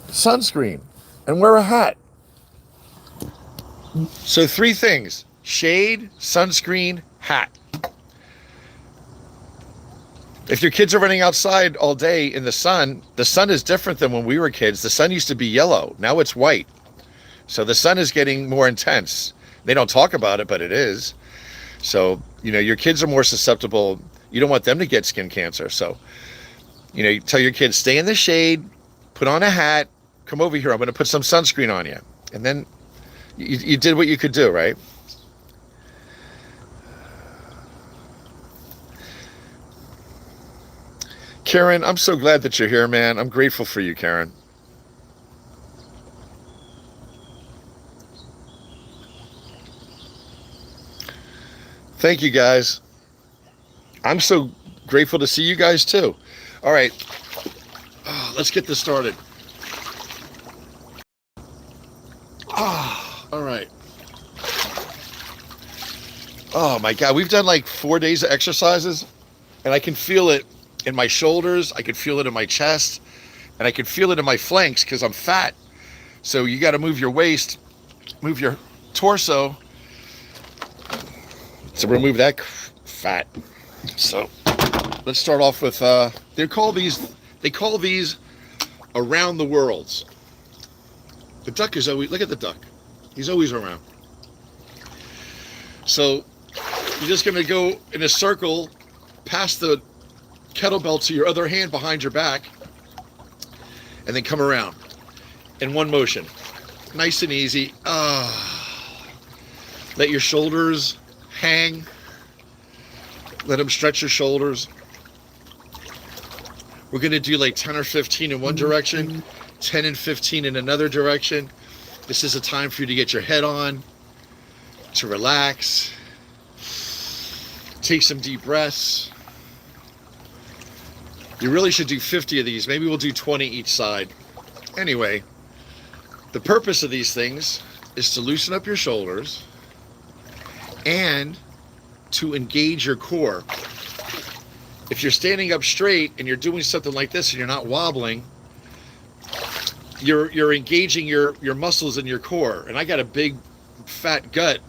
Sunscreen, and wear a hat. So 3 things: shade, sunscreen, hat. If your kids are running outside all day in the sun is different than when we were kids. The sun used to be yellow. Now it's white. So the sun is getting more intense. They don't talk about it, but it is. So, your kids are more susceptible. You don't want them to get skin cancer. So, you tell your kids, stay in the shade, put on a hat, come over here. I'm going to put some sunscreen on you. And then you did what you could do, right? Karen, I'm so glad that you're here, man. I'm grateful for you, Karen. Thank you, guys. I'm so grateful to see you guys, too. All right. let's get this started. All right. Oh my God, we've done like 4 days of exercises, and I can feel it in my shoulders, I can feel it in my chest, and I can feel it in my flanks because I'm fat. So you got to move your waist, move your torso to remove that fat. So let's start off with they call these around the worlds. The duck is always, look at the duck, he's always around. So you're just going to go in a circle past the kettlebell to your other hand behind your back, and then come around in one motion, nice and easy. Let your shoulders hang, let them stretch your shoulders. We're going to do like 10 or 15 in one direction, 10 and 15 in another direction. This is a time for you to get your head on, to relax, take some deep breaths. You really should do 50 of these. Maybe we'll do 20 each side. Anyway, the purpose of these things is to loosen up your shoulders and to engage your core. If you're standing up straight and you're doing something like this and you're not wobbling, you're engaging your muscles in your core. And I got a big fat gut,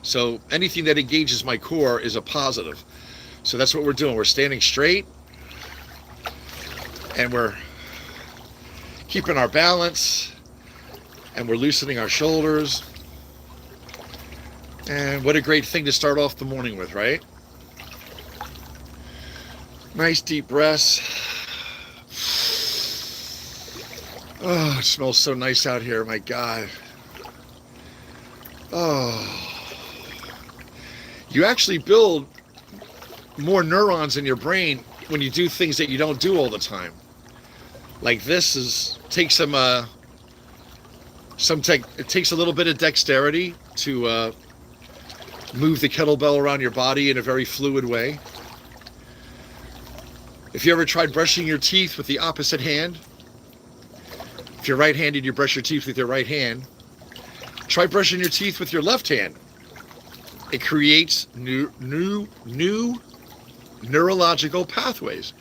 so anything that engages my core is a positive. So that's what we're doing. We're standing straight and we're keeping our balance and we're loosening our shoulders. And what a great thing to start off the morning with, right? Nice deep breaths. Oh, it smells so nice out here, my God. Oh, you actually build more neurons in your brain when you do things that you don't do all the time. Like this takes it takes a little bit of dexterity to move the kettlebell around your body in a very fluid way. If you ever tried brushing your teeth with the opposite hand, if you're right-handed, you brush your teeth with your right hand. Try brushing your teeth with your left hand. It creates new neurological pathways.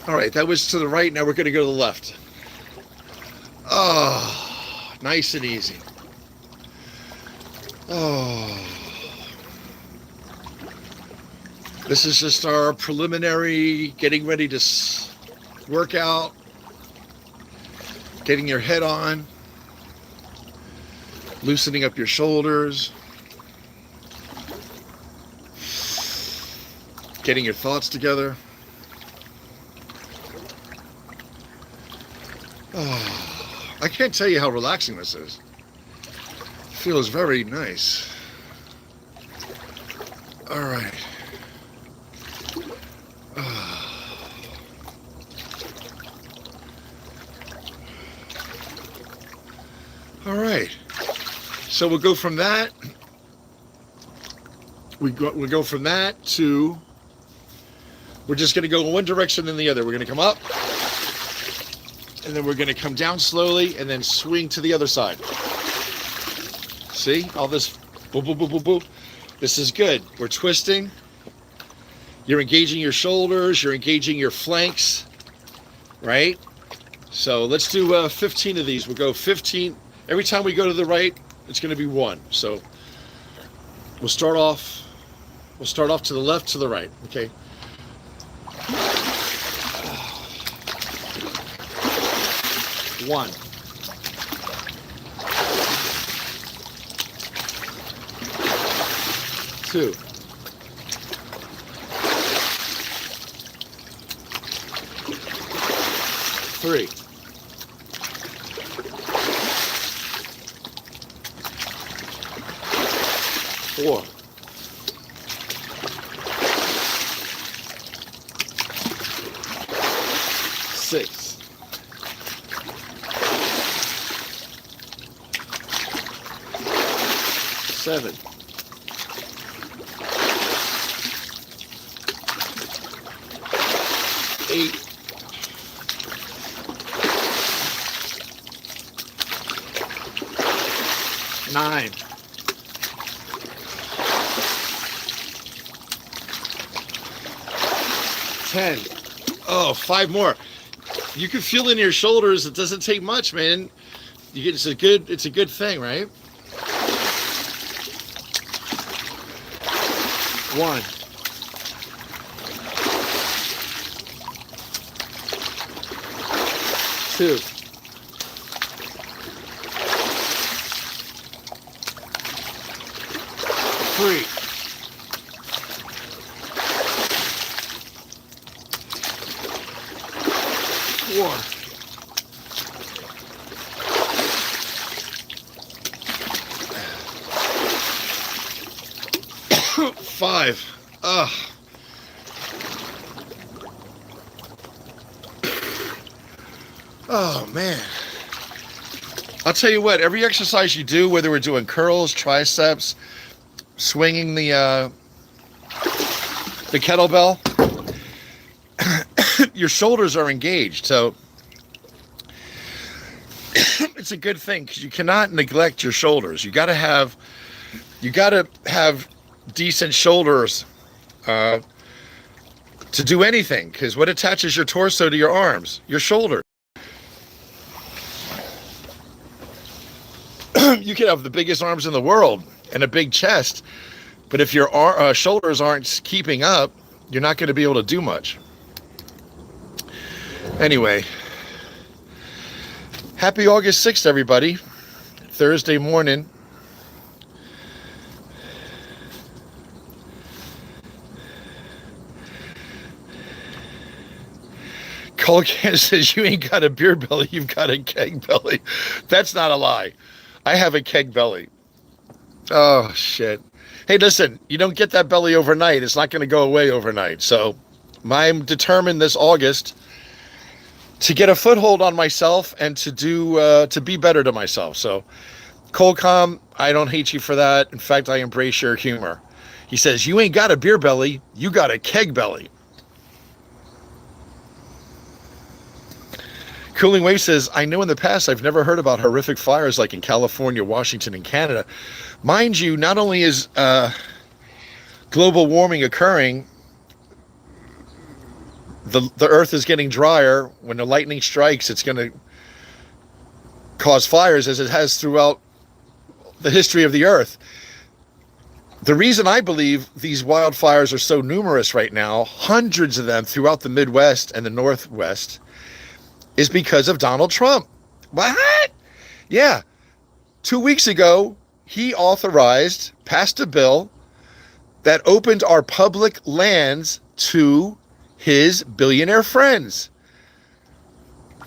All right, that was to the right. Now we're going to go to the left. Oh, nice and easy. Oh. This is just our preliminary getting ready to work out, getting your head on, loosening up your shoulders, getting your thoughts together. Oh, I can't tell you how relaxing this is. It feels very nice. All right. All right. So we'll go from that. We go from that to. We're just going to go in one direction and the other. We're going to come up, and then we're going to come down slowly, and then swing to the other side. See all this? Boop, boop, boop, boop, boop. This is good. We're twisting. You're engaging your shoulders. You're engaging your flanks, right? So let's do 15 of these. We'll go 15. Every time we go to the right, it's going to be 1. So we'll start off to the left, to the right. Okay. One. 2. 3. 4. 6. 7. 8. 8. 9. 10. Oh, 5 more. You can feel in your shoulders. It doesn't take much, man. It's a good thing, right? 1. 2. 3. 4. 5. Ugh. Oh, man. I'll tell you what, every exercise you do, whether we're doing curls, triceps, swinging the kettlebell, your shoulders are engaged. So it's a good thing because you cannot neglect your shoulders. You got to have decent shoulders to do anything, because what attaches your torso to your arms? Your shoulder. You can have the biggest arms in the world and a big chest, but if your shoulders aren't keeping up, you're not going to be able to do much. Anyway, happy August 6th, everybody. Thursday morning. Colcan says, you ain't got a beer belly, you've got a keg belly. That's not a lie. I have a keg belly. Oh, shit. Hey, listen, you don't get that belly overnight. It's not going to go away overnight. So I'm determined this August to get a foothold on myself and to be better to myself. So Colcom, I don't hate you for that. In fact, I embrace your humor. He says, you ain't got a beer belly, you got a keg belly. Cooling Wave says, I know in the past I've never heard about horrific fires like in California, Washington, and Canada. Mind you, not only is global warming occurring, the earth is getting drier. When the lightning strikes, it's going to cause fires, as it has throughout the history of the earth. The reason I believe these wildfires are so numerous right now, hundreds of them throughout the Midwest and the Northwest, is because of Donald Trump. What? Yeah. 2 weeks ago, he passed a bill that opened our public lands to his billionaire friends.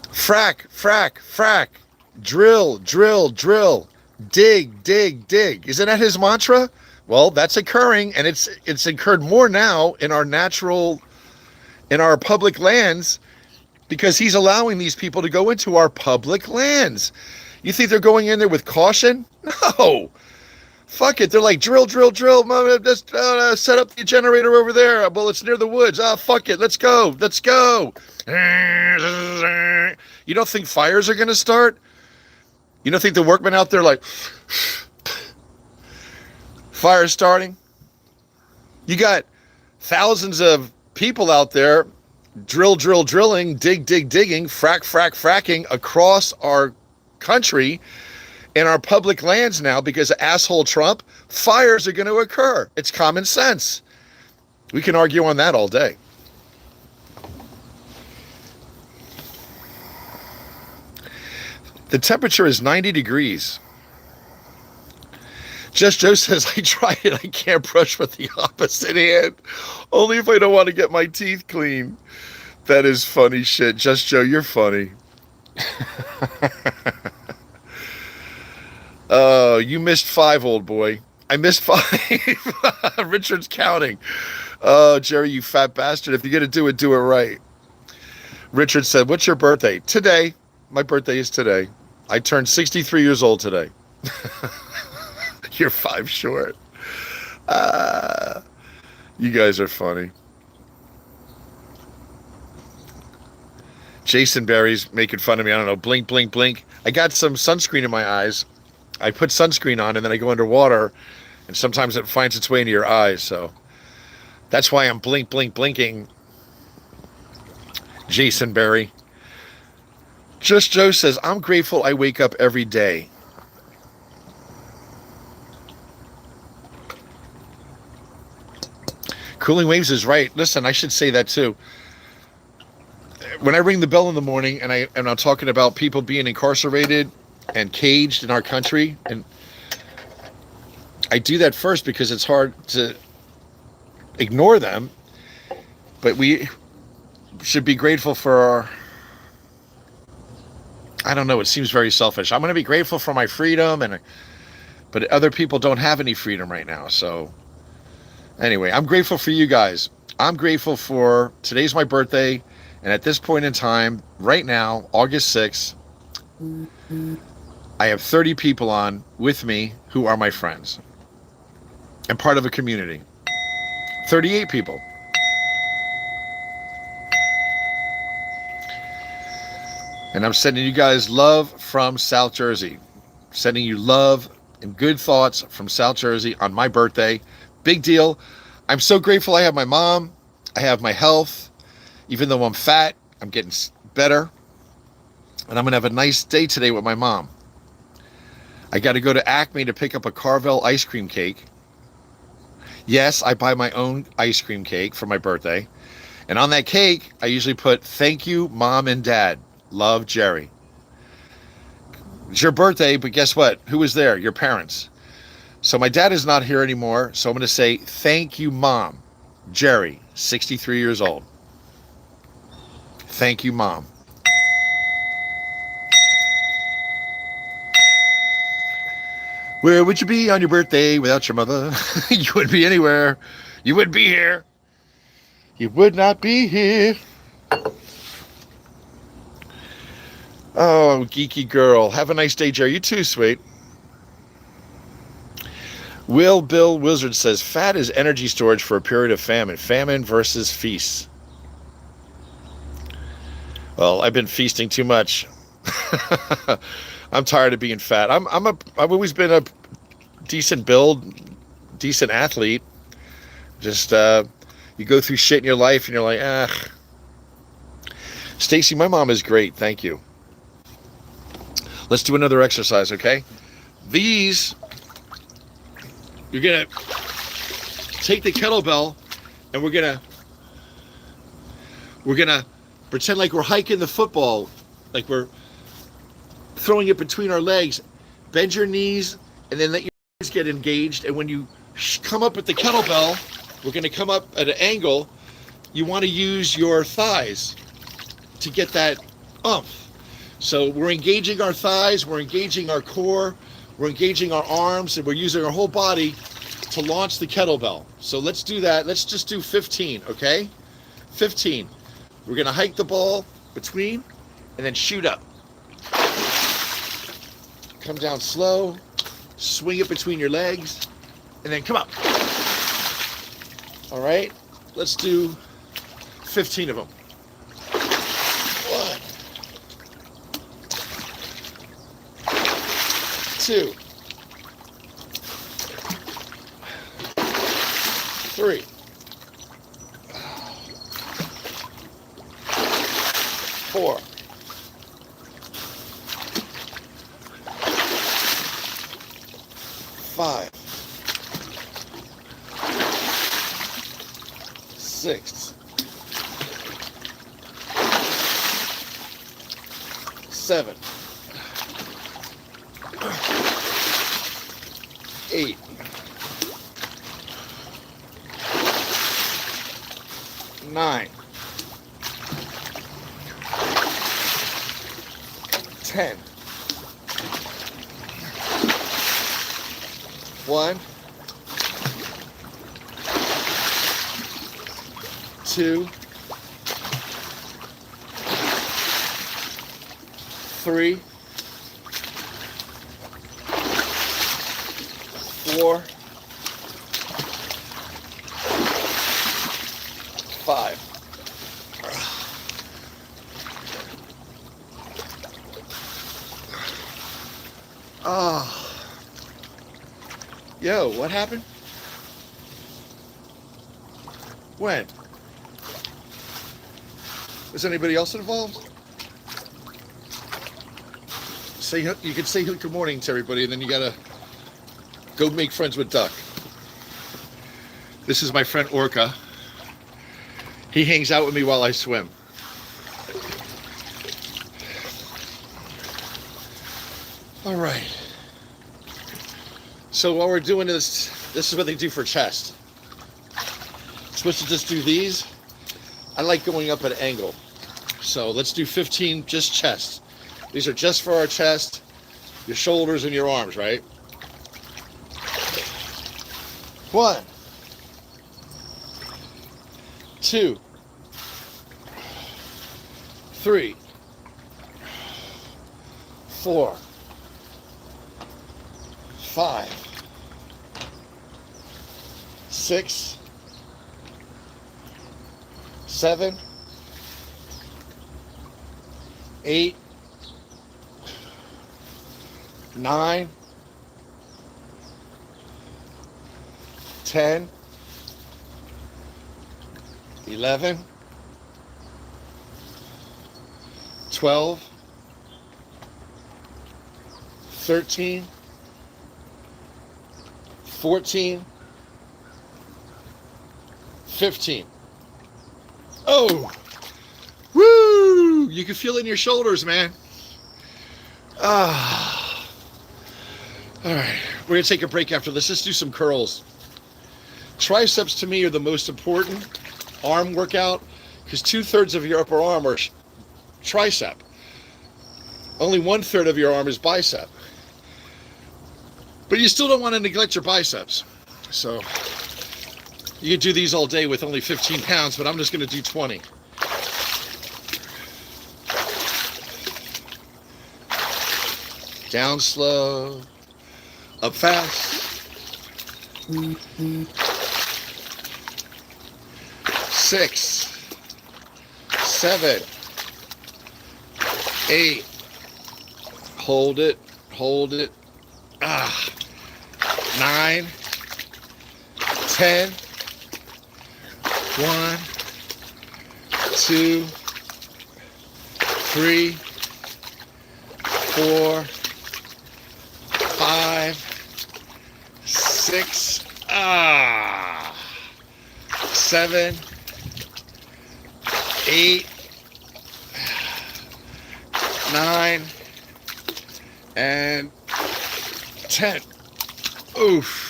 Frack, frack, frack. Drill, drill, drill. Dig, dig, dig. Isn't that his mantra? Well, that's occurring, and it's occurred more now in our public lands, because he's allowing these people to go into our public lands. You think they're going in there with caution? No. Fuck it. They're like, drill, drill, drill. Just set up the generator over there. Well, it's near the woods. Fuck it. Let's go. Let's go. You don't think fires are going to start? You don't think the workmen out there like, fires starting? You got thousands of people out there drill, drill, drilling, dig, dig, digging, frack, frack, fracking across our country in our public lands now because of asshole Trump. Fires are going to occur. It's common sense. We can argue on that all day. The temperature is 90 degrees. Just Joe says, I tried it. I can't brush with the opposite hand. Only if I don't want to get my teeth clean. That is funny shit. Just Joe, you're funny. Oh, you missed 5, old boy. I missed 5. Richard's counting. Oh, Jerry, you fat bastard. If you're going to do it right. Richard said, what's your birthday? Today. My birthday is today. I turned 63 years old today. You're 5 short. You guys are funny. Jason Berry's making fun of me. I don't know. Blink, blink, blink. I got some sunscreen in my eyes. I put sunscreen on and then I go underwater, and sometimes it finds its way into your eyes. So that's why I'm blink, blink, blinking. Jason Berry. Just Joe says, I'm grateful I wake up every day. Cooling Waves is right. Listen, I should say that too. When I ring the bell in the morning and I'm talking about people being incarcerated and caged in our country, and I do that first because it's hard to ignore them, but we should be grateful for I don't know, it seems very selfish. I'm going to be grateful for my freedom, but other people don't have any freedom right now. So anyway, I'm grateful for you guys. I'm grateful for today's my birthday. And at this point in time, right now, August 6th, I have 30 people on with me who are my friends and part of a community. 38 people. And I'm sending you guys love from South Jersey. Sending you love and good thoughts from South Jersey on my birthday. Big deal. I'm so grateful I have my mom. I have my health. Even though I'm fat, I'm getting better. And I'm going to have a nice day today with my mom. I got to go to Acme to pick up a Carvel ice cream cake. Yes, I buy my own ice cream cake for my birthday. And on that cake, I usually put, thank you, Mom and Dad. Love, Jerry. It's your birthday, but guess what? Who was there? Your parents. So my dad is not here anymore. So I'm going to say, thank you, Mom. Jerry, 63 years old. Thank you, Mom. Where would you be on your birthday without your mother? You wouldn't be anywhere. You wouldn't be here. You would not be here. Oh, geeky girl. Have a nice day, Jerry. You too, sweet. Bill Wizard says, fat is energy storage for a period of famine. Famine versus feast. Well, I've been feasting too much. I'm tired of being fat. I've always been a decent build, decent athlete. Just you go through shit in your life and you're like, ah. Stacy, my mom is great. Thank you. Let's do another exercise, okay? These, you're gonna take the kettlebell and we're gonna pretend like we're hiking the football, like we're throwing it between our legs. Bend your knees and then let your knees get engaged. And when you come up with the kettlebell, we're going to come up at an angle. You want to use your thighs to get that oomph. So we're engaging our thighs, we're engaging our core, we're engaging our arms, and we're using our whole body to launch the kettlebell. So let's do that. Let's just do 15, okay? 15. We're going to hike the ball between and then shoot up. Come down slow, swing it between your legs, and then come up. All right, let's do 15 of them. 1, 2, 3, 4, 5, 6, 7, 8, 9, 10. 1, 2, 3, 4, 5. Oh. Yo, what happened? When? Was anybody else involved? You can say good morning to everybody, and then you gotta go make friends with Duck. This is my friend Orca. He hangs out with me while I swim. All right. So while we're doing this is what they do for chest. I'm supposed to just do these. I like going up at an angle. So let's do 15 just chest. These are just for our chest, your shoulders, and your arms, right? 1, 2, 3, 4, 5, 6, 7, 8, 9, 10, 11, 12, 13, 14, 15. Oh, woo! You can feel it in your shoulders, man. Ah. All right, we're gonna take a break after this. Let's do some curls. Triceps to me are the most important arm workout because 2/3 of your upper arm are tricep. Only 1/3 of your arm is bicep. But you still don't want to neglect your biceps. So you can do these all day with only 15 pounds, but I'm just going to do 20. Down slow, up fast. 6, 7, 8. Hold it, hold it. 9, 10. 1, 2, 3, 4, 5, 6, 7, 8, 9, and 10. Oof.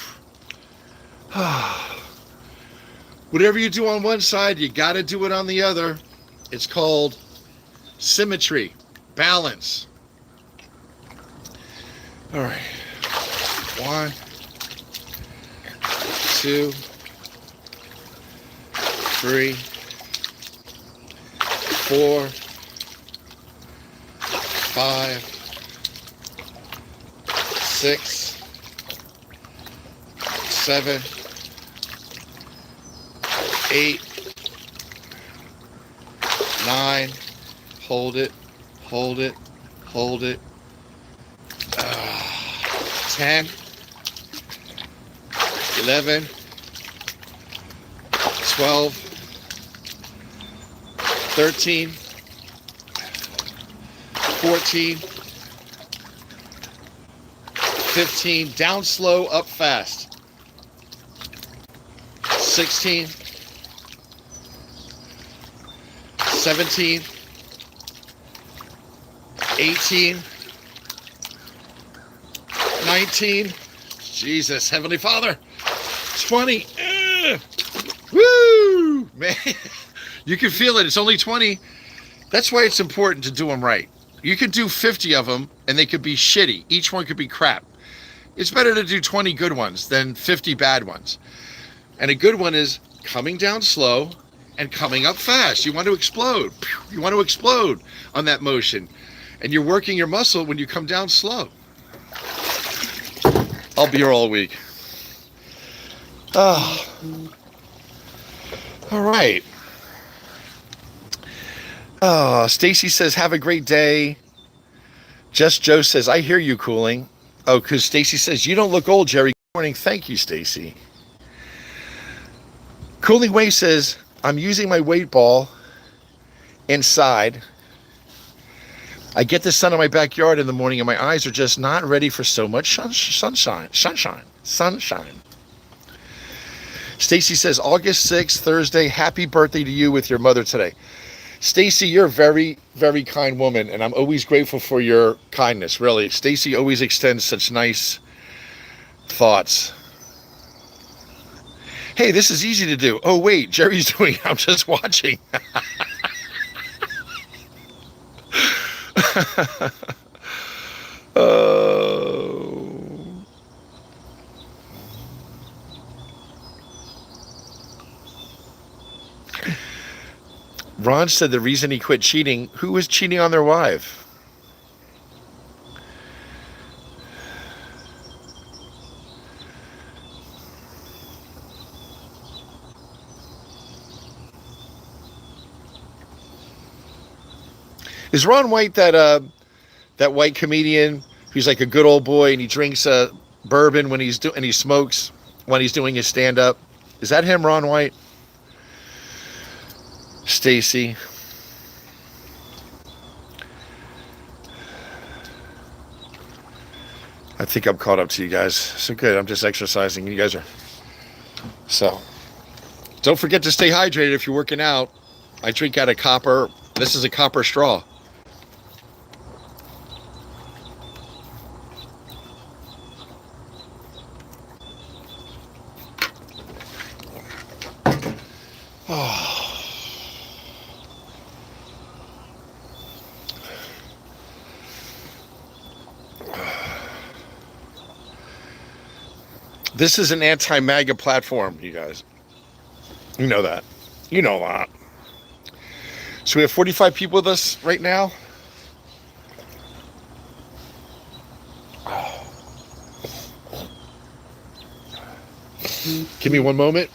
Whatever you do on one side, you got to do it on the other. It's called symmetry, balance. All right. 1, 2, 3, 4, 5, 6, 7, 8, 9, hold it, hold it, hold it. 10, 11, 12, 13, 14, 15, down slow, up fast. 16, 17, 18, 19, Jesus, Heavenly Father, 20, woo, man, you can feel it, it's only 20. That's why it's important to do them right. You could do 50 of them and they could be shitty. Each one could be crap. It's better to do 20 good ones than 50 bad ones. And a good one is coming down slow and coming up fast. You want to explode. You want to explode on that motion. And you're working your muscle when you come down slow. I'll be here all week. All right. Stacy says, have a great day. Just Joe says, I hear you, Cooling. Oh, because Stacy says, you don't look old, Jerry. Good morning. Thank you, Stacy. Cooling Wave says, I'm using my weight ball inside. I get the sun in my backyard in the morning and my eyes are just not ready for so much sunshine. Stacy says, August 6th, Thursday, happy birthday to you with your mother today. Stacy, you're a very, very kind woman, and I'm always grateful for your kindness, really. Stacy always extends such nice thoughts. Hey, this is easy to do. Oh, wait, Jerry's doing it. I'm just watching. Oh. Ron said the reason he quit cheating, who was cheating on their wife? Is Ron White that white comedian who's like a good old boy and he drinks bourbon when and he smokes when he's doing his stand up? Is that him, Ron White? Stacy. I think I'm caught up to you guys. So good. I'm just exercising. You guys are. So don't forget to stay hydrated if you're working out. I drink out of copper. This is a copper straw. This is an anti-MAGA platform, you guys. You know that. You know that. So we have 45 people with us right now. Give me one moment.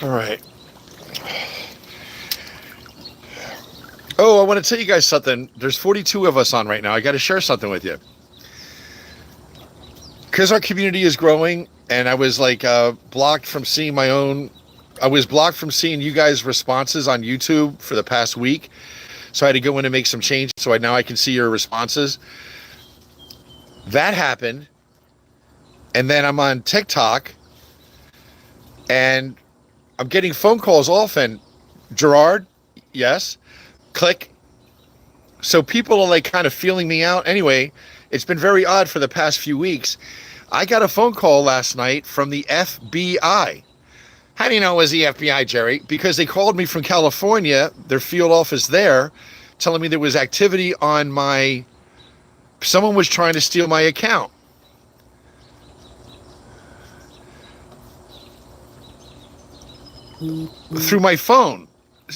All right. Oh, I want to tell you guys something. There's 42 of us on right now. I got to share something with you. Because our community is growing, and I was like blocked from seeing I was blocked from seeing you guys' responses on YouTube for the past week. So I had to go in and make some change so now I can see your responses. That happened. And then I'm on TikTok, and I'm getting phone calls often. Gerard, yes. Click. So people are like kind of feeling me out. Anyway, it's been very odd for the past few weeks. I got a phone call last night from the FBI. How do you know it was the FBI, Jerry? Because they called me from California, their field office there, telling me there was activity on someone was trying to steal my account. Through my phone,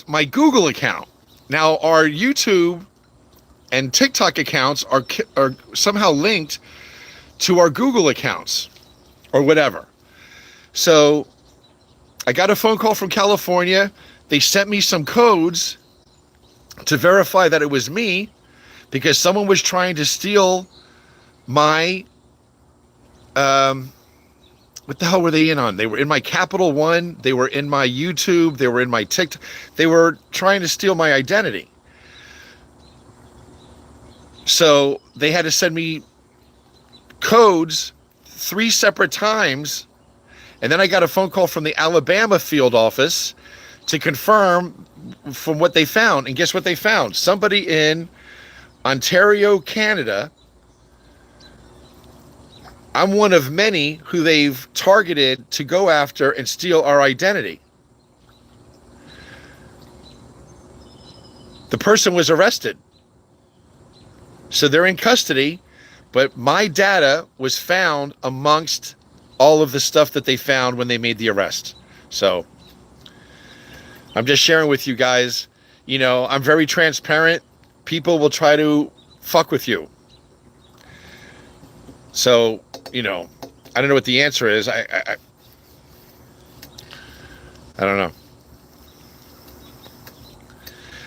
my Google account. Now, our YouTube and TikTok accounts are somehow linked to our Google accounts or whatever. So I got a phone call from California. They sent me some codes to verify that it was me because someone was trying to steal my, what the hell were they in on? They were in my Capital One. They were in my YouTube. They were in my TikTok. They were trying to steal my identity. So they had to send me codes 3 separate times. And then I got a phone call from the Alabama field office to confirm from what they found. And guess what they found? Somebody in Ontario, Canada. I'm one of many who they've targeted to go after and steal our identity. The person was arrested. So they're in custody, but my data was found amongst all of the stuff that they found when they made the arrest. So I'm just sharing with you guys, I'm very transparent. People will try to fuck with you. So, I don't know what the answer is. I don't know.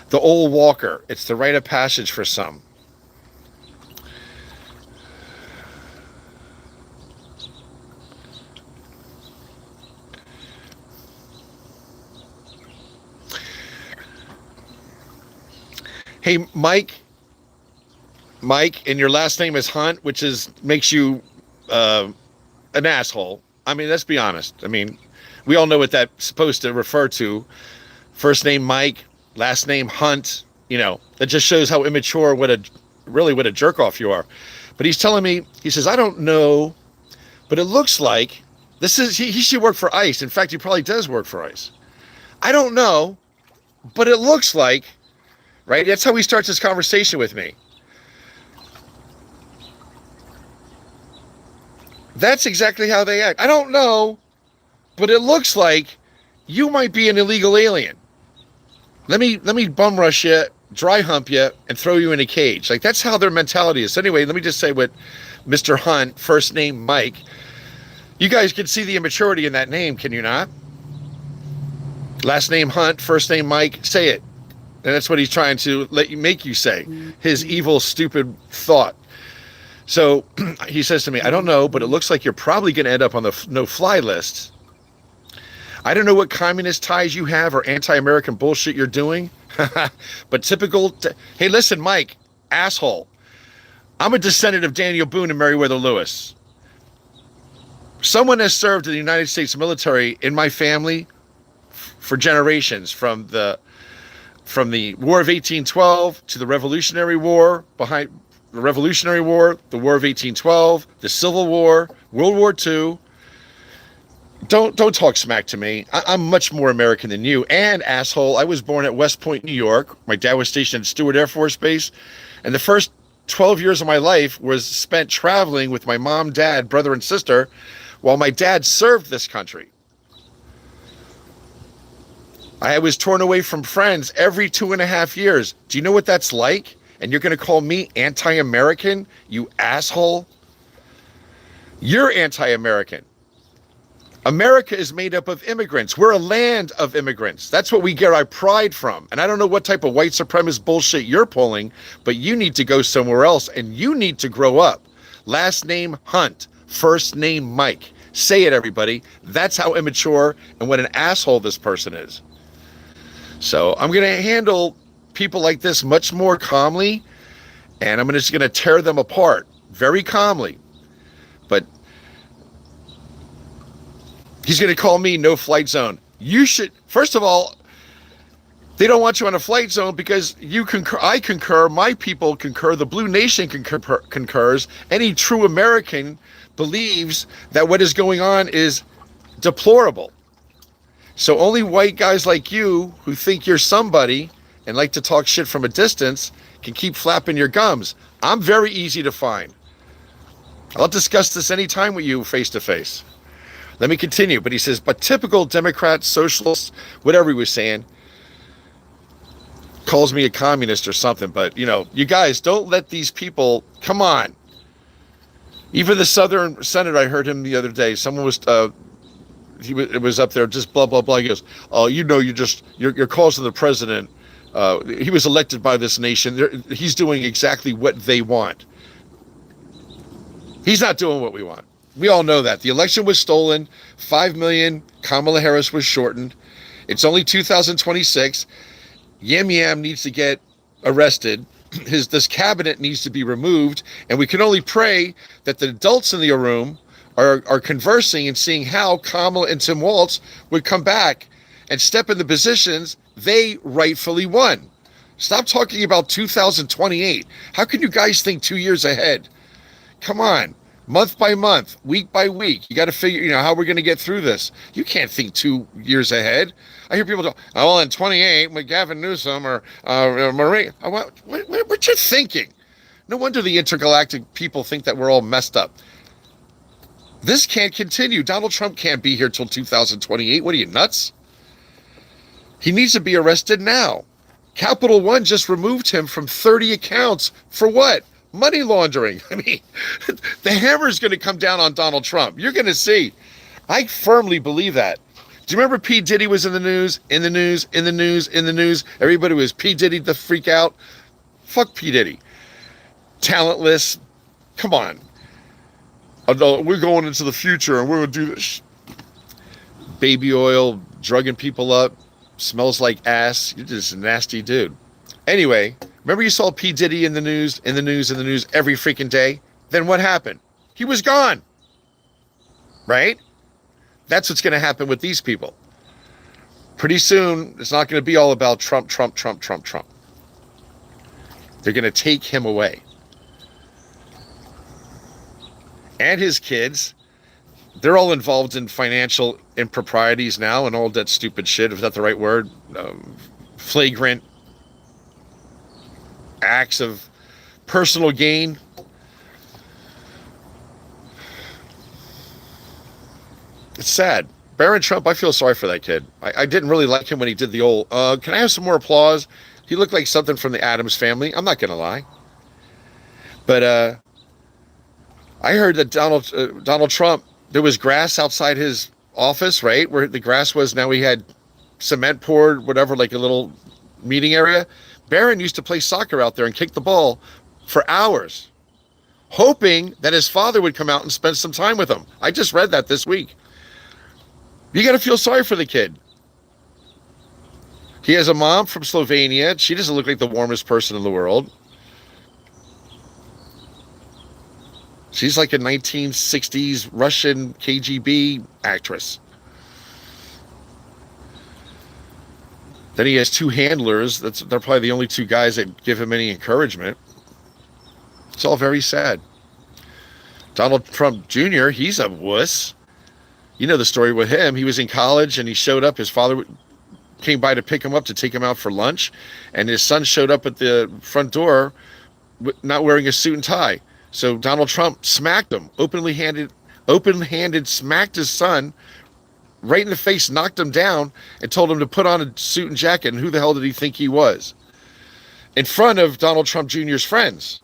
The old walker. It's the rite of passage for some. Hey, Mike, and your last name is Hunt, which makes you an asshole. I mean, let's be honest. I mean, we all know what that's supposed to refer to. First name Mike, last name Hunt. That just shows how immature, what a jerk off you are. But he's telling me, he says, I don't know, but it looks like he should work for ICE. In fact, he probably does work for ICE. I don't know, but it looks like, right? That's how he starts his conversation with me. That's exactly how they act. I don't know, but it looks like you might be an illegal alien. Let me bum rush you, dry hump you, and throw you in a cage. Like, that's how their mentality is. So anyway, let me just say what Mr. Hunt, first name Mike, you guys can see the immaturity in that name, can you not? Last name Hunt, first name Mike, say it. And that's what he's trying to make you say. His evil, stupid thought. So he says to me, I don't know, but it looks like you're probably going to end up on the no-fly list. I don't know what communist ties you have or anti-American bullshit you're doing, but hey, listen, Mike, asshole. I'm a descendant of Daniel Boone and Meriwether Lewis. Someone has served in the United States military in my family for generations, from the War of 1812 to the Revolutionary War, behind the Revolutionary War, the War of 1812, the Civil War, World War II. Don't talk smack to me. I'm much more American than you. And, asshole, I was born at West Point, New York. My dad was stationed at Stewart Air Force Base. And the first 12 years of my life was spent traveling with my mom, dad, brother, and sister while my dad served this country. I was torn away from friends every 2.5 years. Do you know what that's like? And you're going to call me anti-American, you asshole? You're anti-American. America is made up of immigrants. We're a land of immigrants. That's what we get our pride from. And I don't know what type of white supremacist bullshit you're pulling, but you need to go somewhere else and you need to grow up. Last name Hunt, first name Mike. Say it, everybody. That's how immature and what an asshole this person is. So I'm going to handle people like this much more calmly, and I'm just going to tear them apart very calmly. But he's going to call me no flight zone. You should, first of all, they don't want you on a flight zone because you concur, I concur, my people concur, the Blue Nation concurs. Any true American believes that what is going on is deplorable. So only white guys like you who think you're somebody and like to talk shit from a distance can keep flapping your gums. I'm very easy to find. I'll discuss this anytime with you face to face. Let me continue. But he says, but typical Democrats, socialists, whatever he was saying, calls me a communist or something. But, you know, you guys don't let these people, come on. Even the Southern Senator, I heard him the other day. Someone was, it was up there, just blah, blah, blah. He goes, oh, you know, your calls to the president. He was elected by this nation. He's doing exactly what they want. He's not doing what we want. We all know that. The election was stolen. 5 million. Kamala Harris was shortened. It's only 2026. Yam Yam needs to get arrested. This cabinet needs to be removed. And we can only pray that the adults in the room are conversing and seeing how Kamala and Tim Walz would come back and step in the positions they rightfully won. Stop talking about 2028. How can you guys think 2 years ahead? Come on. Month by month, week by week, you got to figure, you know, how we're going to get through this. You can't think 2 years ahead. I hear people talk, oh, well, in 28, with Gavin Newsom or Marie. What you thinking? No wonder the intergalactic people think that we're all messed up. This can't continue. Donald Trump can't be here till 2028. What are you, nuts? He needs to be arrested now. Capital One just removed him from 30 accounts for what? Money laundering. I mean, the hammer's going to come down on Donald Trump. You're going to see. I firmly believe that. Do you remember P. Diddy was in the news, in the news, in the news, in the news? Everybody was P. Diddy to freak out. Fuck P. Diddy. Talentless. Come on. We're going into the future and we're going to do this. Baby oil, drugging people up, smells like ass. You're just a nasty dude. Anyway, remember you saw P. Diddy in the news, in the news, in the news every freaking day? Then what happened? He was gone. Right? That's what's going to happen with these people. Pretty soon, it's not going to be all about Trump, Trump, Trump, Trump, Trump. They're going to take him away. And his kids, they're all involved in financial improprieties now and all that stupid shit, if that's the right word, flagrant acts of personal gain. It's sad. Barron Trump, I feel sorry for that kid. I didn't really like him when he did the old, can I have some more applause? He looked like something from the Addams Family. I'm not going to lie. But I heard that Donald Trump, there was grass outside his office, right? Where the grass was, now he had cement poured, whatever, like a little meeting area. Barron used to play soccer out there and kick the ball for hours, hoping that his father would come out and spend some time with him. I just read that this week. You got to feel sorry for the kid. He has a mom from Slovenia. She doesn't look like the warmest person in the world. She's like a 1960s Russian KGB actress. Then he has two handlers. They're probably the only two guys that give him any encouragement. It's all very sad. Donald Trump Jr., he's a wuss. You know the story with him. He was in college and he showed up. His father came by to pick him up to take him out for lunch. And his son showed up at the front door not wearing a suit and tie. So Donald Trump smacked him, open-handed smacked his son right in the face, knocked him down, and told him to put on a suit and jacket. And who the hell did he think he was? In front of Donald Trump Jr.'s friends.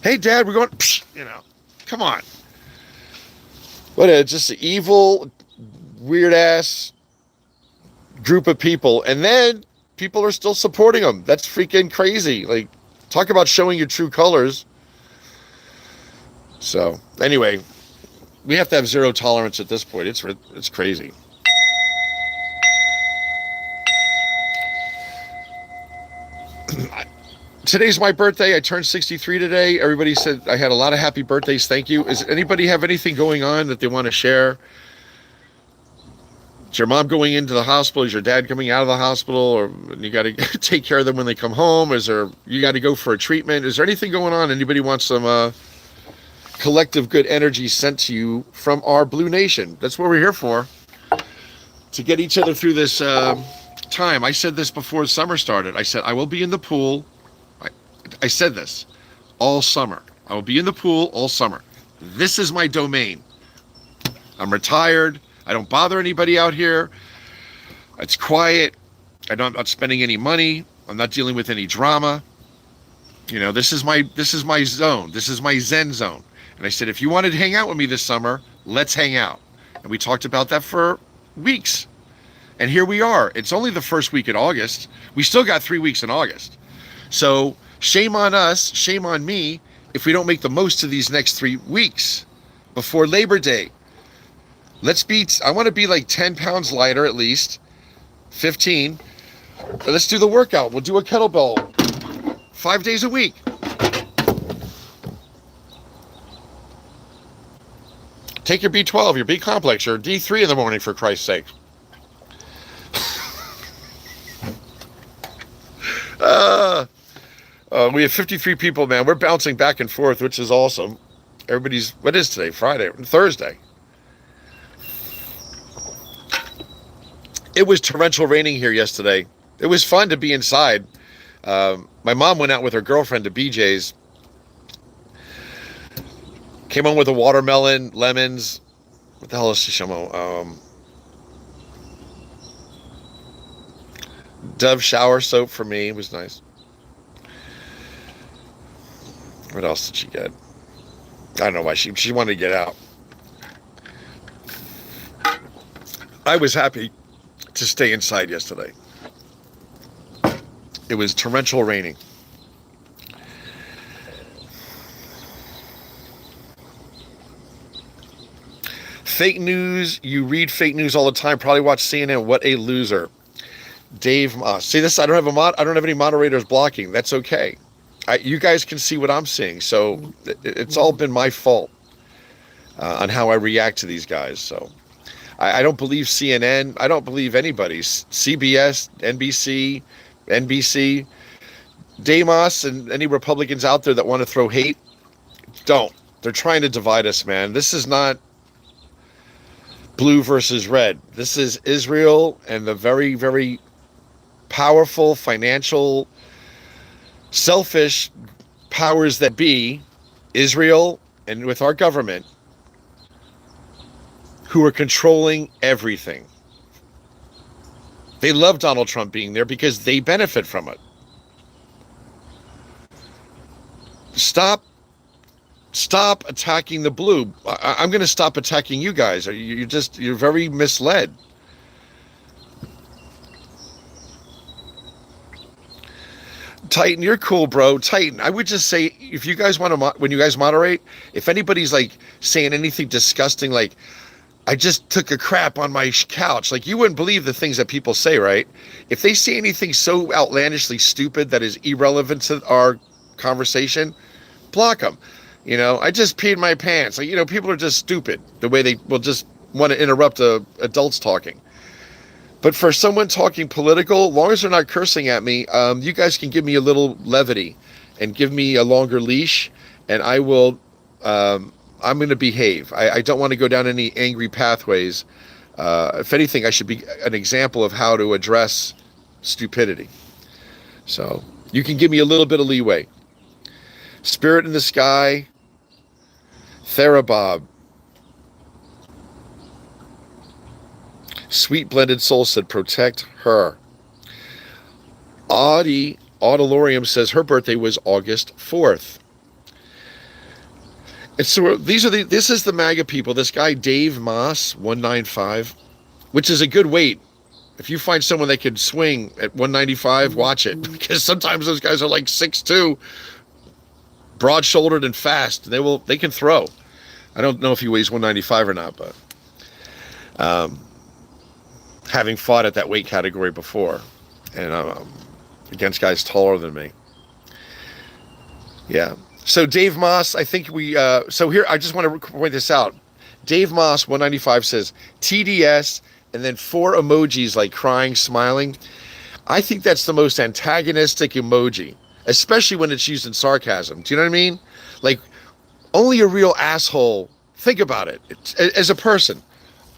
Hey, Dad, we're going, you know, come on. But it's just an evil, weird ass group of people. And then people are still supporting them. That's freaking crazy. Like, talk about showing your true colors. So, anyway, we have to have zero tolerance at this point. It's crazy. Today's my birthday. I turned 63 today. Everybody said I had a lot of happy birthdays. Thank you. Does anybody have anything going on that they want to share? Is your mom going into the hospital? Is your dad coming out of the hospital? Or you got to take care of them when they come home? Is there, you got to go for a treatment? Is there anything going on? Anybody want some collective good energy sent to you from our Blue Nation? That's what we're here for, to get each other through this time. I said this before summer started. I said I will be in the pool. I said this all summer. I will be in the pool all summer. This is my domain. I'm retired. I don't bother anybody out here. It's quiet. I'm not spending any money. I'm not dealing with any drama. You know, this is my zone. This is my Zen zone. And I said, if you wanted to hang out with me this summer, let's hang out. And we talked about that for weeks. And here we are. It's only the first week in August. We still got 3 weeks in August. So shame on us, shame on me, if we don't make the most of these next 3 weeks before Labor Day. I want to be like 10 pounds lighter at least, 15. Let's do the workout. We'll do a kettlebell 5 days a week. Take your B12, your B complex, your D3 in the morning, for Christ's sake. We have 53 people, man. We're bouncing back and forth, which is awesome. Everybody's, what is today? Friday, Thursday. It was torrential raining here yesterday. It was fun to be inside. My mom went out with her girlfriend to BJ's. Came home with a watermelon, lemons. What the hell is Shishamo? Dove shower soap for me. It was nice. What else did she get? I don't know why she wanted to get out. I was happy to stay inside yesterday. It was torrential raining. Fake news. You read fake news all the time. Probably watch CNN. What a loser. Dave Moss. See this? I don't have any moderators blocking. That's okay. You guys can see what I'm seeing. So it's all been my fault on how I react to these guys. So I don't believe CNN. I don't believe anybody. CBS, NBC, Damos, and any Republicans out there that want to throw hate, don't. They're trying to divide us, man. This is not blue versus red. This is Israel and the very, very powerful, financial, selfish powers that be, Israel and with our government, who are controlling everything. They love Donald Trump being there because they benefit from it. Stop attacking the blue. I'm going to stop attacking you guys. You're very misled. Titan, you're cool, bro. Titan, I would just say, if you guys want to, when you guys moderate, if anybody's like saying anything disgusting, like, I just took a crap on my couch, like, you wouldn't believe the things that people say, right? If they say anything so outlandishly stupid that is irrelevant to our conversation, block them. You know, I just peed my pants. Like, you know, people are just stupid the way they will just want to interrupt adults talking. But for someone talking political, as long as they're not cursing at me, you guys can give me a little levity and give me a longer leash, and I will, I'm going to behave. I don't want to go down any angry pathways. If anything, I should be an example of how to address stupidity. So you can give me a little bit of leeway. Spirit in the Sky, Therabob, Sweet Blended Soul said, protect her. Audilorium says her birthday was August 4th. And so this is the MAGA people. This guy Dave Moss 195, which is a good weight. If you find someone that can swing at 195, watch it, because sometimes those guys are like 6'2", broad-shouldered and fast. They can throw. I don't know if he weighs 195 or not, but having fought at that weight category before, and against guys taller than me. Yeah. So Dave Moss, I think so here, I just want to point this out. Dave Moss 195 says TDS and then 4 emojis like crying, smiling. I think that's the most antagonistic emoji, especially when it's used in sarcasm. Do you know what I mean? Like, only a real asshole, think about it, as a person,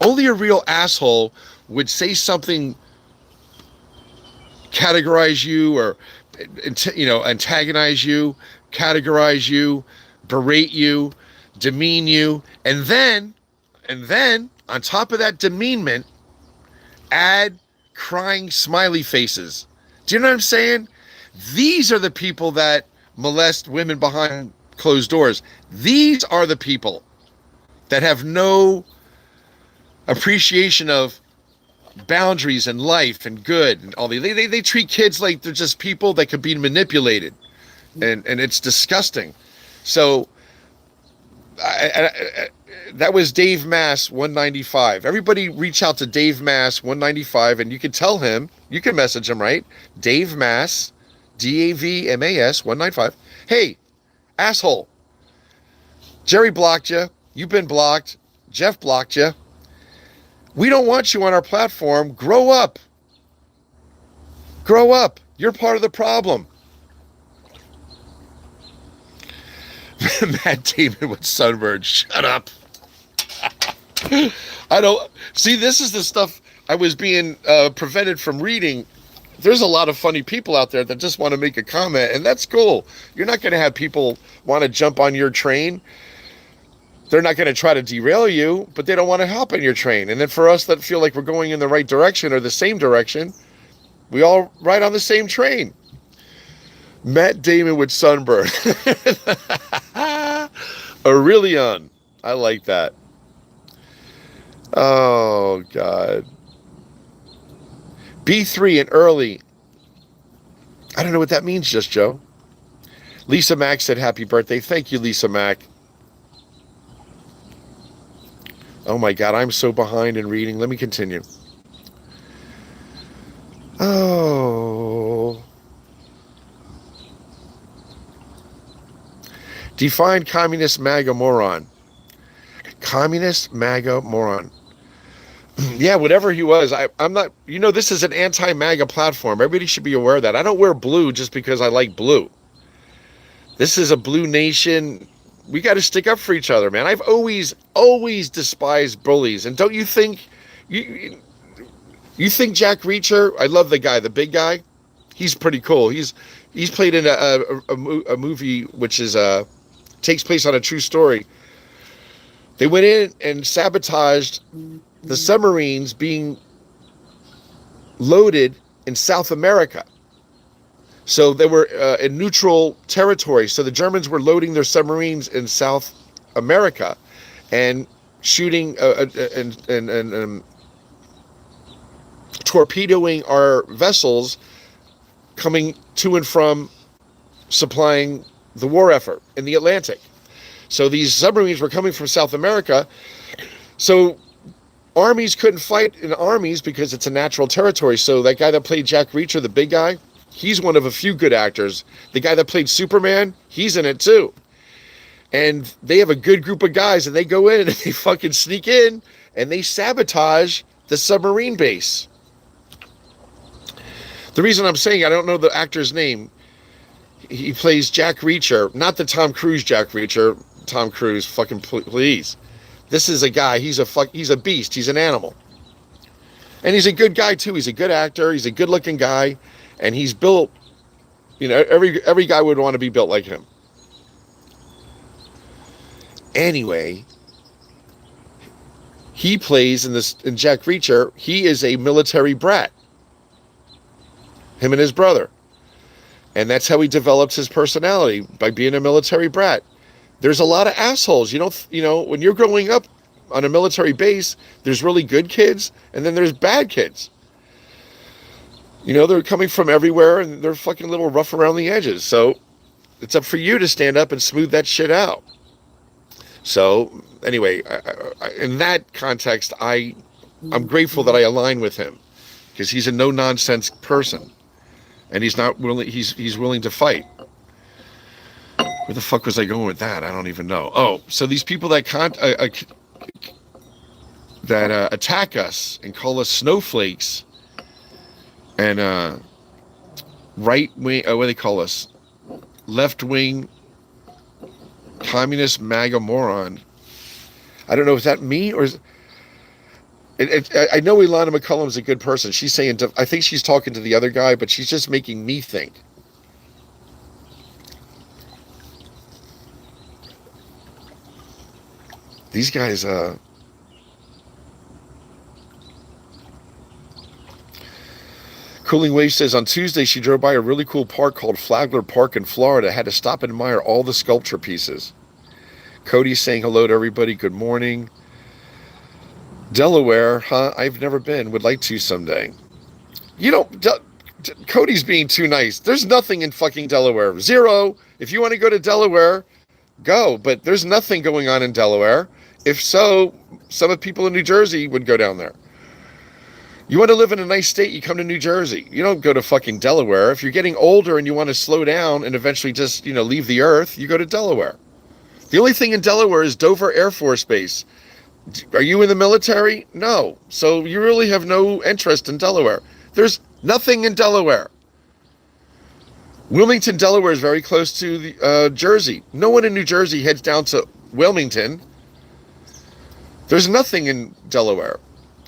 only a real asshole would say something, categorize you, or, antagonize you, categorize you, berate you, demean you, and then on top of that demeanment, add crying smiley faces. Do you know what I'm saying? These are the people that molest women behind closed doors. These are the people that have no appreciation of boundaries and life and good and all they treat kids like they're just people that could be manipulated, and it's disgusting. So that was Dave Mass 195. Everybody reach out to Dave Mass 195, and you can tell him, you can message him, right? Dave Mass, DAVMAS 195. Hey, asshole, Jerry blocked you. You've been blocked. Jeff blocked you. We don't want you on our platform. Grow up. Grow up. You're part of the problem. Matt Damon with sunburn. Shut up. I don't see. This is the stuff I was being prevented from reading. There's a lot of funny people out there that just want to make a comment, and that's cool. You're not going to have people want to jump on your train. They're not going to try to derail you, but they don't want to hop on your train. And then for us that feel like we're going in the right direction or the same direction, we all ride on the same train. Matt Damon with sunburn. Aurelion. I like that. Oh, God. B3 and early. I don't know what that means, Just Joe. Lisa Mack said happy birthday. Thank you, Lisa Mack. Oh, my God. I'm so behind in reading. Let me continue. Oh. Define communist MAGA moron. Communist MAGA moron. Yeah, whatever he was. I'm not, this is an anti-MAGA platform. Everybody should be aware of that. I don't wear blue just because I like blue. This is a blue nation. We got to stick up for each other, man. I've always despised bullies. And don't you think, you think Jack Reacher, I love the guy, the big guy. He's pretty cool. He's played in a movie which is takes place on a true story. They went in and sabotaged the submarines being loaded in South America. So they were in neutral territory. So the Germans were loading their submarines in South America and shooting and torpedoing our vessels coming to and from supplying the war effort in the Atlantic. So these submarines were coming from South America. So armies couldn't fight in armies because it's a natural territory. So that guy that played Jack Reacher, the big guy, he's one of a few good actors. The guy that played Superman, he's in it too. And they have a good group of guys, and they go in and they fucking sneak in and they sabotage the submarine base. The reason I'm saying I don't know the actor's name, he plays Jack Reacher, not the Tom Cruise Jack Reacher. Tom Cruise, fucking please. This is a guy, he's a beast, he's an animal. And he's a good guy too. He's a good actor, he's a good looking guy, and he's built, every guy would want to be built like him. Anyway, he plays in Jack Reacher, he is a military brat. Him and his brother. And that's how he developed his personality, by being a military brat. There's a lot of assholes. When you're growing up on a military base, there's really good kids and then there's bad kids. They're coming from everywhere and they're fucking little rough around the edges. So it's up for you to stand up and smooth that shit out. So anyway, in that context, I'm grateful that I align with him because he's a no nonsense person, and he's not willing. He's willing to fight. Where the fuck was I going with that? I don't even know. Oh, so these people that attack us and call us snowflakes and right wing, what do they call us? Left wing, communist MAGA moron. I don't know, is that me or is I know Ilana McCullum's a good person. She's saying, I think she's talking to the other guy, but she's just making me think. These guys, Cooling Wave says, on Tuesday, she drove by a really cool park called Flagler Park in Florida. Had to stop and admire all the sculpture pieces. Cody's saying hello to everybody. Good morning. Delaware, huh? I've never been. Would like to someday. Cody's being too nice. There's nothing in fucking Delaware. Zero. If you want to go to Delaware, go. But there's nothing going on in Delaware. If so, some of the people in New Jersey would go down there. You want to live in a nice state, you come to New Jersey. You don't go to fucking Delaware. If you're getting older and you want to slow down and eventually just, leave the earth, you go to Delaware. The only thing in Delaware is Dover Air Force Base. Are you in the military? No. So you really have no interest in Delaware. There's nothing in Delaware. Wilmington, Delaware is very close to the Jersey. No one in New Jersey heads down to Wilmington. There's nothing in Delaware.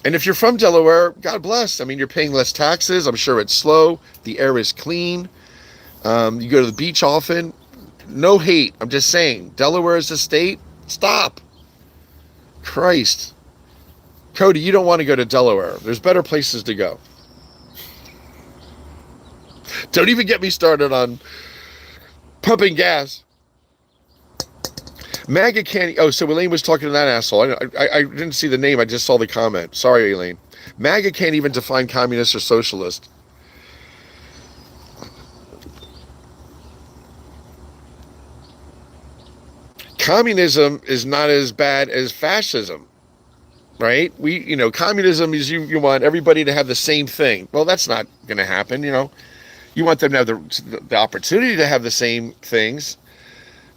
And if you're from Delaware, God bless. I mean, you're paying less taxes. I'm sure it's slow. The air is clean. You go to the beach often. No hate. I'm just saying, Delaware is a state. Stop. Christ. Cody, you don't want to go to Delaware. There's better places to go. Don't even get me started on pumping gas. MAGA can't... Oh, so Elaine was talking to that asshole. I didn't see the name. I just saw the comment. Sorry, Elaine. MAGA can't even define communist or socialist. Communism is not as bad as fascism, right? Communism is you want everybody to have the same thing. Well, that's not going to happen, You want them to have the opportunity to have the same things,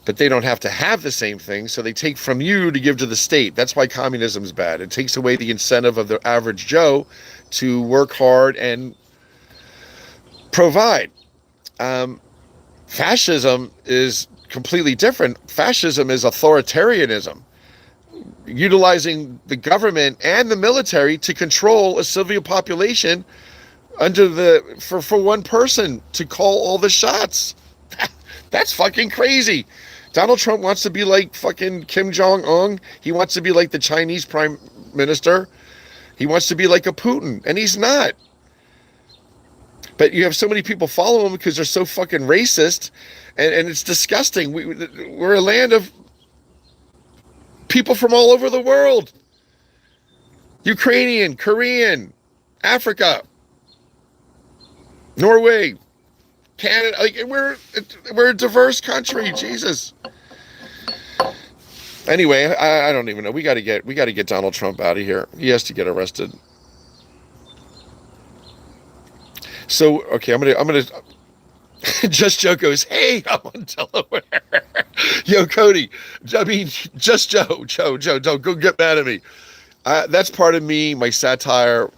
but they don't have to have the same things, so they take from you to give to the state. That's why communism is bad. It takes away the incentive of the average Joe to work hard and provide. Fascism is completely different. Fascism is authoritarianism, utilizing the government and the military to control a civil population for one person to call all the shots. That's fucking crazy. Donald Trump wants to be like fucking Kim Jong-un. He wants to be like the Chinese prime minister. He wants to be like a Putin, and he's not. But you have so many people follow him because they're so fucking racist, and it's disgusting. We're a land of people from all over the world. Ukrainian, Korean, Africa, Norway, Canada. We're a diverse country. Jesus. Anyway, I don't even know. We got to get Donald Trump out of here. He has to get arrested. So, okay, I'm gonna Just Joe goes, hey, I'm on Delaware. Yo, Cody, just Joe, don't go get mad at me. That's part of me, my satire,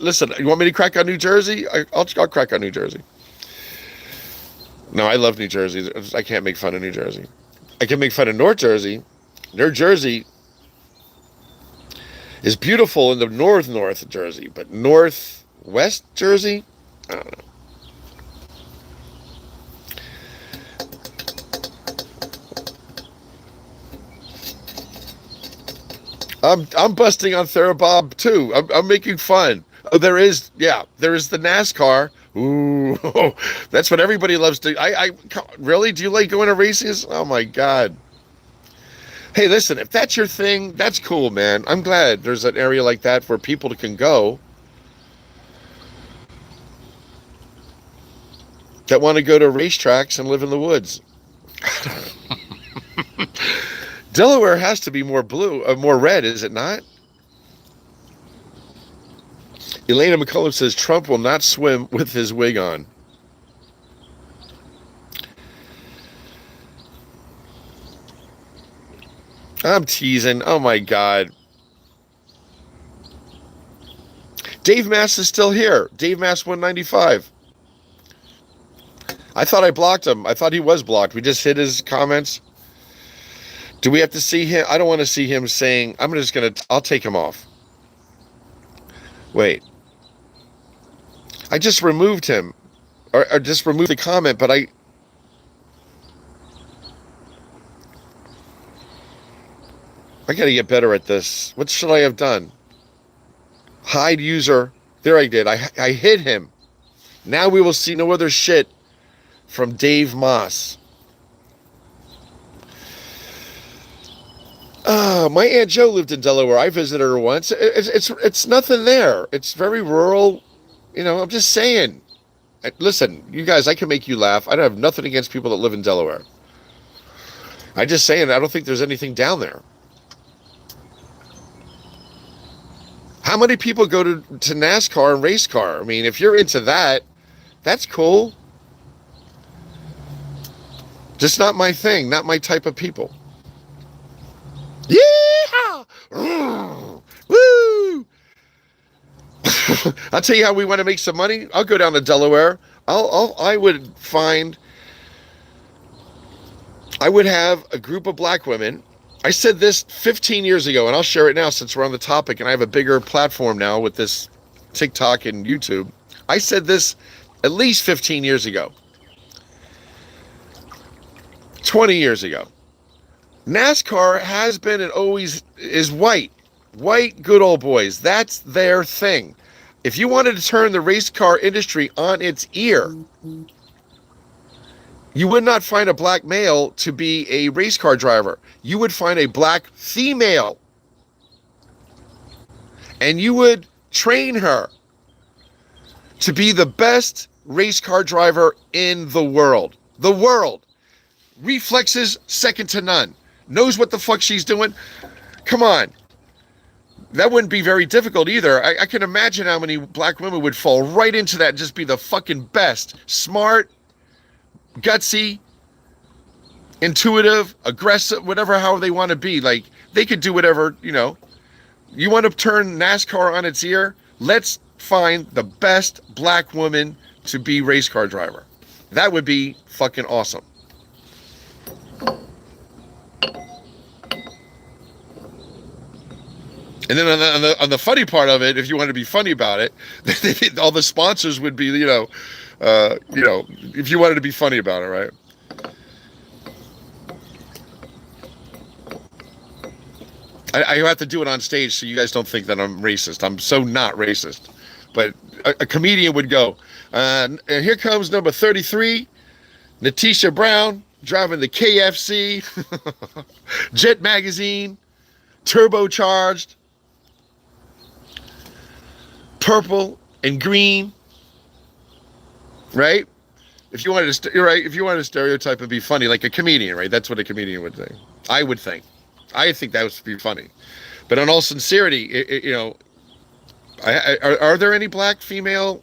listen, you want me to crack on New Jersey? I'll crack on New Jersey. No, I love New Jersey. I can't make fun of New Jersey. I can make fun of North Jersey. New Jersey is beautiful in the North Jersey, but Northwest Jersey, I don't know. I'm busting on Therabob too. I'm making fun. Oh, there is the NASCAR. Ooh, that's what everybody loves to. Really? Do you like going to races? Oh my God. Hey, listen, if that's your thing, that's cool, man. I'm glad there's an area like that where people can go that want to go to racetracks and live in the woods. Delaware has to be more blue, more red, is it not? Elena McCullum says Trump will not swim with his wig on. I'm teasing. Oh my God. Dave Mass is still here. Dave Mass 195. I thought I blocked him. I thought he was blocked. We just hit his comments. Do we have to see him? I don't want to see him saying, I'll take him off. Wait. I just removed him. Or just removed the comment, but I gotta get better at this. What should I have done? Hide user. There I did. I hid him. Now we will see no other shit from Dave Moss. My Aunt Jo lived in Delaware. I visited her once. It's nothing there. It's very rural. You know, I'm just saying. Listen, you guys, I can make you laugh. I don't have nothing against people that live in Delaware. I'm just saying, I don't think there's anything down there. How many people go to NASCAR and race car? I mean, if you're into that, that's cool. Just not my thing, not my type of people. Yeah! Woo! I'll tell you how we want to make some money. I'll go down to Delaware. I would have a group of black women. I said this 15 years ago, and I'll share it now since we're on the topic, and I have a bigger platform now with this TikTok and YouTube. I said this at least 15 years ago. 20 years ago. NASCAR has been and always is white. White good old boys. That's their thing. If you wanted to turn the race car industry on its ear, you would not find a black male to be a race car driver. You would find a black female. And you would train her to be the best race car driver in the world. The world. Reflexes second to none. Knows what the fuck she's doing. Come on. That wouldn't be very difficult either. I can imagine how many black women would fall right into that and just be the fucking best. Smart, gutsy, intuitive, aggressive, whatever, how they want to be. Like, they could do whatever, you know. You want to turn NASCAR on its ear? Let's find the best black woman to be race car driver. That would be fucking awesome. And then on the funny part of it, if you want to be funny about it, all the sponsors would be, if you wanted to be funny about it, right? I have to do it on stage so you guys don't think that I'm racist. I'm so not racist. But a comedian would go, and here comes number 33, Natisha Brown, driving the KFC, Jet Magazine, turbocharged, purple and green, right? If you wanted to stereotype and be funny, like a comedian, right? That's what a comedian would say. I would think. I think that would be funny. But in all sincerity, are there any black female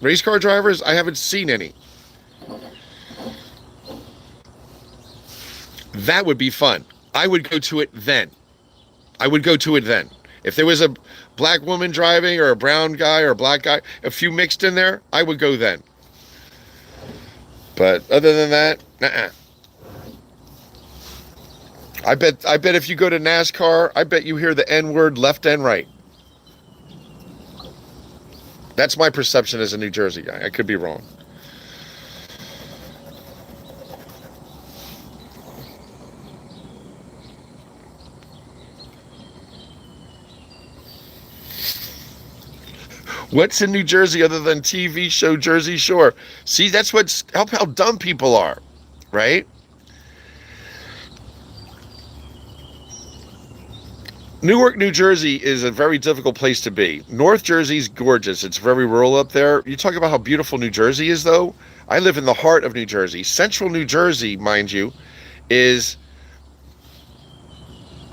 race car drivers? I haven't seen any. That would be fun. I would go to it then. If there was a black woman driving or a brown guy or a black guy, a few mixed in there, I would go then. But other than that, nuh-uh. I bet if you go to NASCAR, I bet you hear the N-word left and right. That's my perception as a New Jersey guy. I could be wrong. What's in New Jersey other than TV show Jersey Shore? See, that's how dumb people are, right? Newark, New Jersey is a very difficult place to be. North Jersey's gorgeous. It's very rural up there. You talk about how beautiful New Jersey is, though. I live in the heart of New Jersey. Central New Jersey, mind you, is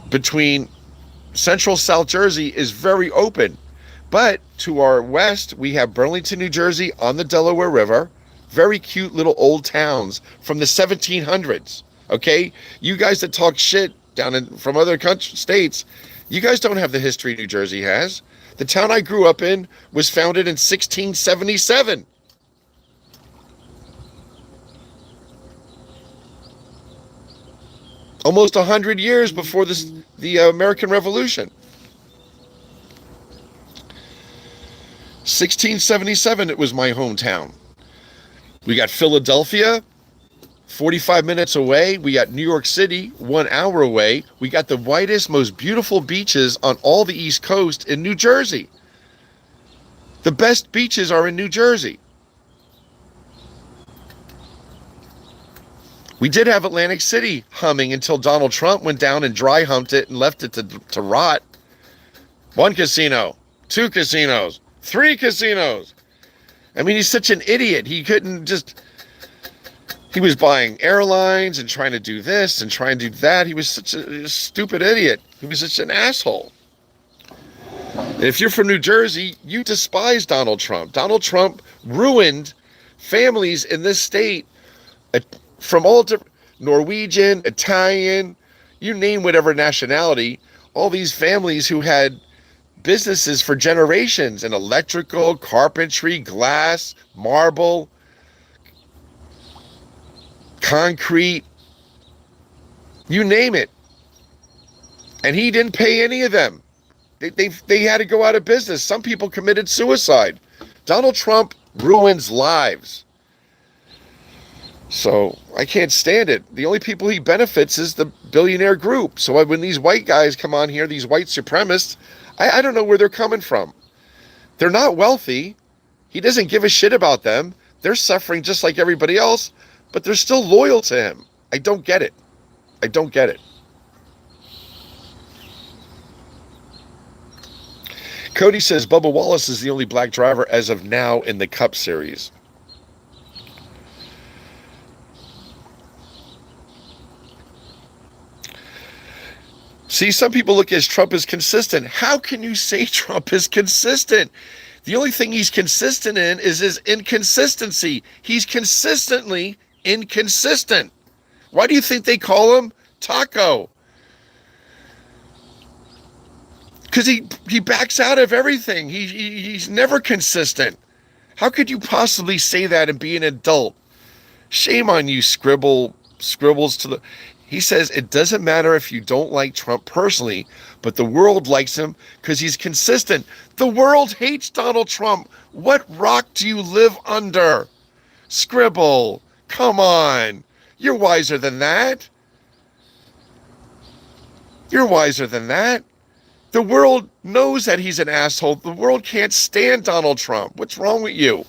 between central South Jersey is very open. But to our west, we have Burlington, New Jersey on the Delaware River. Very cute little old towns from the 1700s. Okay? You guys that talk shit from other states, you guys don't have the history New Jersey has. The town I grew up in was founded in 1677. Almost 100 years before the American Revolution. 1677, it was my hometown. We got Philadelphia, 45 minutes away. We got New York City, 1 hour away. We got the whitest, most beautiful beaches on all the East Coast in New Jersey. The best beaches are in New Jersey. We did have Atlantic City humming until Donald Trump went down and dry humped it and left it to rot. 1 casino, 2 casinos, 3 casinos. I mean, he's such an idiot. He was buying airlines and trying to do this and trying to do that. He was such a stupid idiot. He was such an asshole. And if you're from New Jersey, you despise Donald Trump. Donald Trump ruined families in this state from all different, Norwegian, Italian, you name whatever nationality, all these families who had businesses for generations in electrical, carpentry, glass, marble, concrete, you name it. And he didn't pay any of them. They had to go out of business. Some people committed suicide. Donald Trump ruins lives. So I can't stand it. The only people he benefits is the billionaire group. So when these white guys come on here, these white supremacists, I don't know where they're coming from. They're not wealthy. He doesn't give a shit about them. They're suffering just like everybody else, but they're still loyal to him. I don't get it. I don't get it. Cody says Bubba Wallace is the only black driver as of now in the Cup Series. See, some people look at Trump as consistent. How can you say Trump is consistent? The only thing he's consistent in is his inconsistency. He's consistently inconsistent. Why do you think they call him Taco? Because he backs out of everything. He's never consistent. How could you possibly say that and be an adult? Shame on you, scribbles to the... He says it doesn't matter if you don't like Trump personally, but the world likes him because he's consistent. The world hates Donald Trump. What rock do you live under? Scribble, come on. You're wiser than that. You're wiser than that. The world knows that he's an asshole. The world can't stand Donald Trump. What's wrong with you?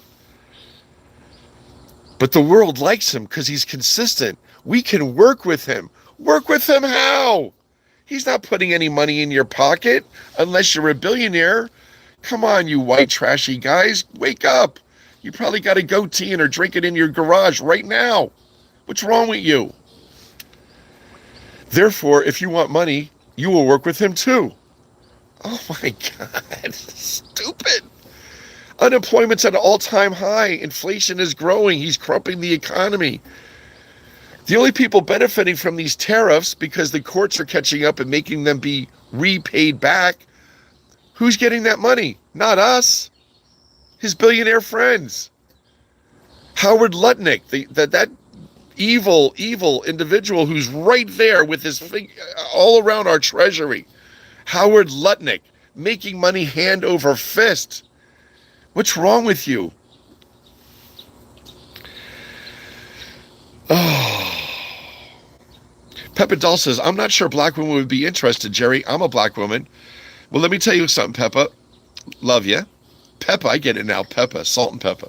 But the world likes him because he's consistent. We can work with him. Work with him how? He's not putting any money in your pocket unless you're a billionaire. Come on, you white trashy guys. Wake up. You probably got a goatee and are drinking in your garage right now. What's wrong with you? Therefore, if you want money, you will work with him too. Oh my God. Stupid. Unemployment's at an all-time high. Inflation is growing. He's crumping the economy. The only people benefiting from these tariffs, because the courts are catching up and making them be repaid back, who's getting that money? Not us. His billionaire friends. Howard Lutnick, that evil individual who's right there with his all around our treasury. Howard Lutnick, making money hand over fist. What's wrong with you? Oh. Peppa Doll says, I'm not sure black women would be interested, Jerry. I'm a black woman. Well, let me tell you something, Peppa. Love you. Peppa, I get it now. Peppa, salt and pepper.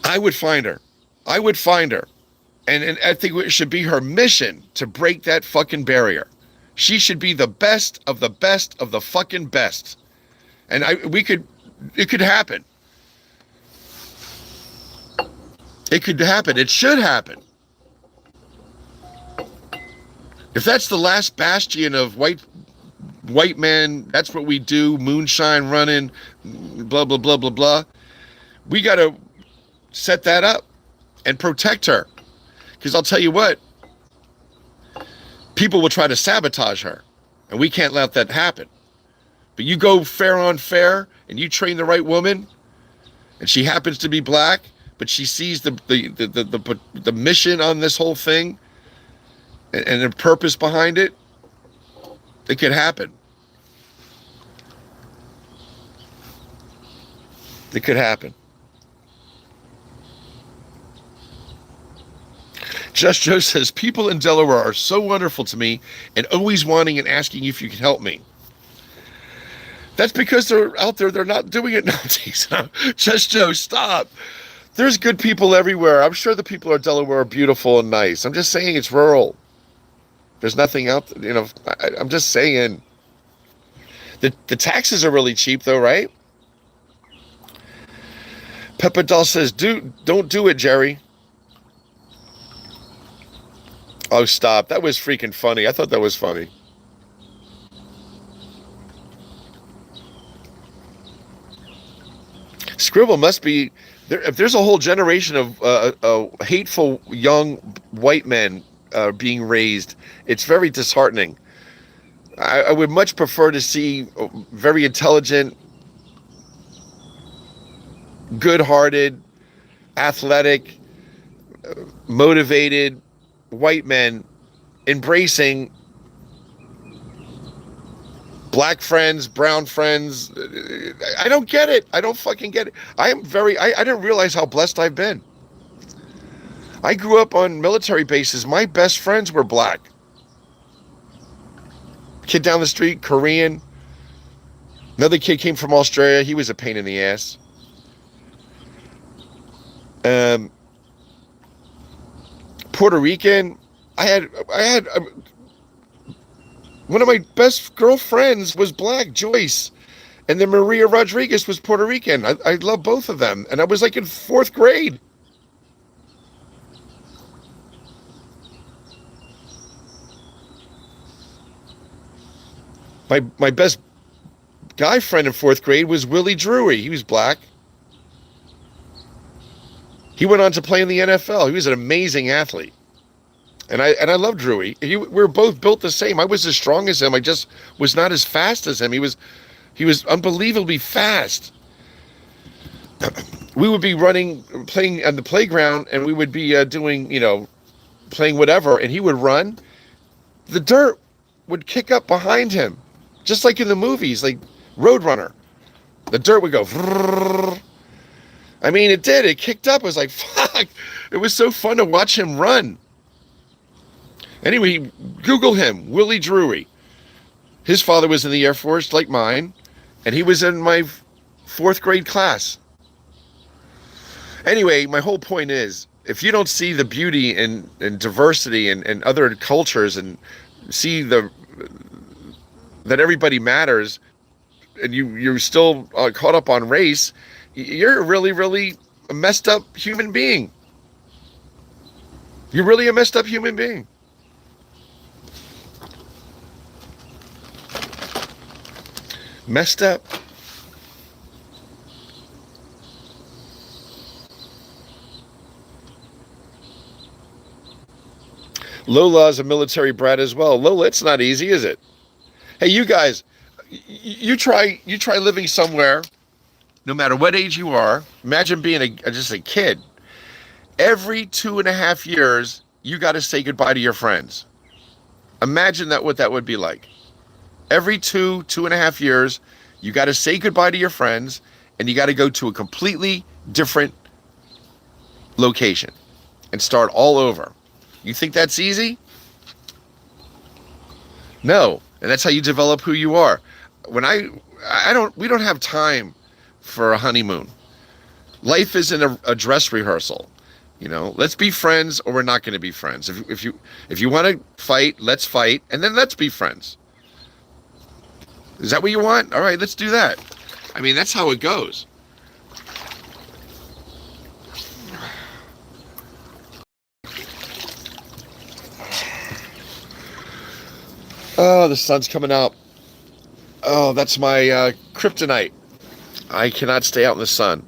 I would find her. I would find her. And I think it should be her mission to break that fucking barrier. She should be the best of the best of the fucking best. And it could happen. It could happen. It should happen. If that's the last bastion of white men, that's what we do, moonshine running, blah, blah, blah, blah, blah. We got to set that up and protect her. Because I'll tell you what, people will try to sabotage her, and we can't let that happen. But you go fair on fair, and you train the right woman, and she happens to be black, but she sees the mission on this whole thing and the purpose behind it, it could happen. It could happen. Just Joe says, people in Delaware are so wonderful to me and always wanting and asking if you can help me. That's because they're out there. They're not doing it nowadays. Just Joe, stop. There's good people everywhere. I'm sure the people of Delaware are beautiful and nice. I'm just saying it's rural. There's nothing out there, you know. I'm just saying. The taxes are really cheap though, right? Peppa Doll says, don't do it, Jerry. Oh, stop. That was freaking funny. I thought that was funny. Scribble must be there. If there's a whole generation of hateful young white men being raised, it's very disheartening. I would much prefer to see very intelligent, good-hearted, athletic, motivated white men embracing black friends, brown friends. I don't get it. I don't fucking get it. I didn't realize how blessed I've been. I grew up on military bases. My best friends were black. Kid down the street, Korean. Another kid came from Australia. He was a pain in the ass. Puerto Rican. I had one of my best girlfriends was black, Joyce, and then Maria Rodriguez was Puerto Rican. I love both of them, and I was like in 4th grade. My best guy friend in 4th grade was Willie Drury. He was black. He went on to play in the NFL. He was an amazing athlete. And I love Drewy. We were both built the same. I was as strong as him. I just was not as fast as him. He was unbelievably fast. We would be playing on the playground, and we would be doing, playing whatever, and he would run. The dirt would kick up behind him, just like in the movies, like Roadrunner. The dirt would go. I mean, it did. It kicked up. It was like, fuck. It was so fun to watch him run. Anyway, Google him, Willie Drury. His father was in the Air Force, like mine, and he was in my 4th grade class. Anyway, my whole point is, if you don't see the beauty and diversity and other cultures and see that everybody matters, and you're still caught up on race, you're a really, really messed up human being. You're really a messed up human being. Messed up. Lola's a military brat as well. Lola, it's not easy, is it? Hey, you guys, you try living somewhere, no matter what age you are. Imagine being just a kid. Every 2.5 years, you got to say goodbye to your friends. Imagine what that would be like. Every 2.5 years, you got to say goodbye to your friends, and you got to go to a completely different location and start all over. You think that's easy? No, and that's how you develop who you are. We don't have time for a honeymoon. Life isn't a dress rehearsal. You know, let's be friends, or we're not going to be friends. If you want to fight, let's fight, and then let's be friends. Is that what you want? All right, let's do that. I mean, that's how it goes. Oh, the sun's coming out. Oh, that's my kryptonite. I cannot stay out in the sun.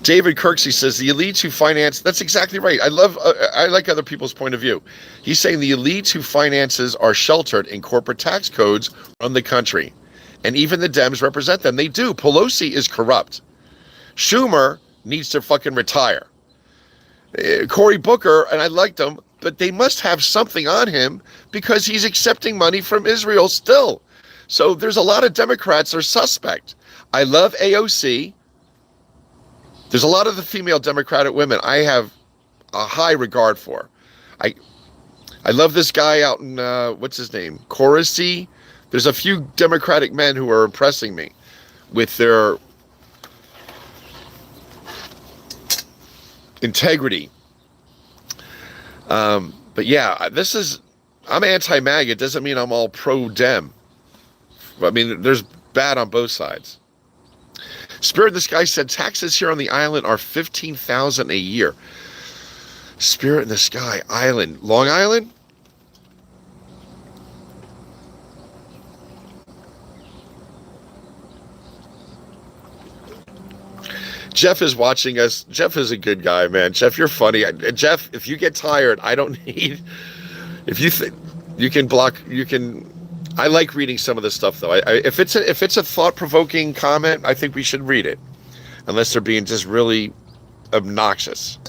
David Kirksey says the elites who finance, that's exactly right. I like other people's point of view. He's saying the elites who finances are sheltered in corporate tax codes run the country. And even the Dems represent them. They do. Pelosi is corrupt. Schumer needs to fucking retire. Cory Booker, and I liked him, but they must have something on him because he's accepting money from Israel still. So there's a lot of Democrats that are suspect. I love AOC. There's a lot of the female Democratic women I have a high regard for. I love this guy out in, what's his name? Coruscant. There's a few Democratic men who are impressing me with their integrity. But yeah, I'm anti-MAGA. It doesn't mean I'm all pro-Dem. I mean, there's bad on both sides. Spirit in the Sky said taxes here on the island are $15,000 a year. Spirit in the Sky Island, Long Island? Jeff is watching us. Jeff is a good guy, man. Jeff, you're funny. Jeff, if you get tired, I don't need. If you think you can block, you can. I like reading some of this stuff, though. If it's a thought-provoking comment, I think we should read it, unless they're being just really obnoxious.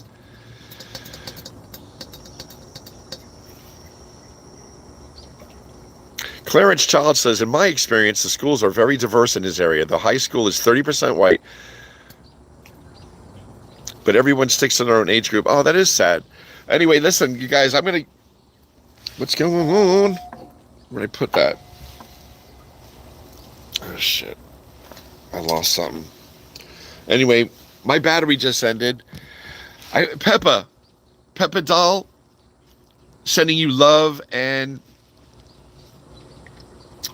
Clarence Child says, in my experience, the schools are very diverse in this area. The high school is 30% white, but everyone sticks in their own age group. Oh, that is sad. Anyway, listen, you guys, what's going on? Where'd I put that? Oh, shit. I lost something. Anyway, my battery just ended. Peppa doll, sending you love, and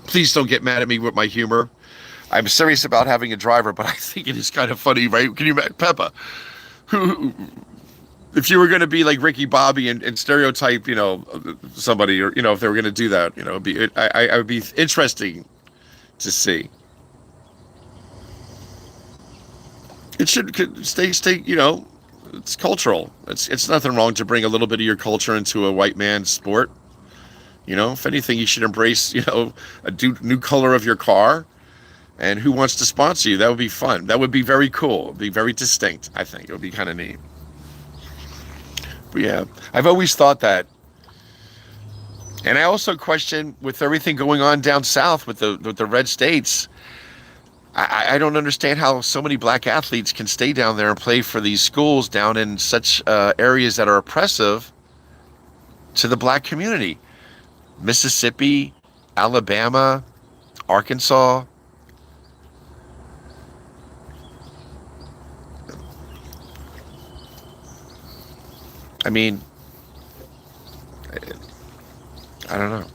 please don't get mad at me with my humor. I'm serious about having a driver, but I think it is kind of funny, right? Can you imagine Peppa? Who if you were going to be like Ricky Bobby and stereotype, somebody, or, if they were going to do that, I would be interesting to see. It should stay, it's cultural. It's nothing wrong to bring a little bit of your culture into a white man's sport. If anything, you should embrace, a new color of your car, and who wants to sponsor you. That would be fun. That would be very cool. It would be very distinct, I think. It would be kind of neat. But yeah, I've always thought that. And I also question, with everything going on down south with the red states, I don't understand how so many black athletes can stay down there and play for these schools down in such areas that are oppressive to the black community. Mississippi, Alabama, Arkansas. I mean, I don't know.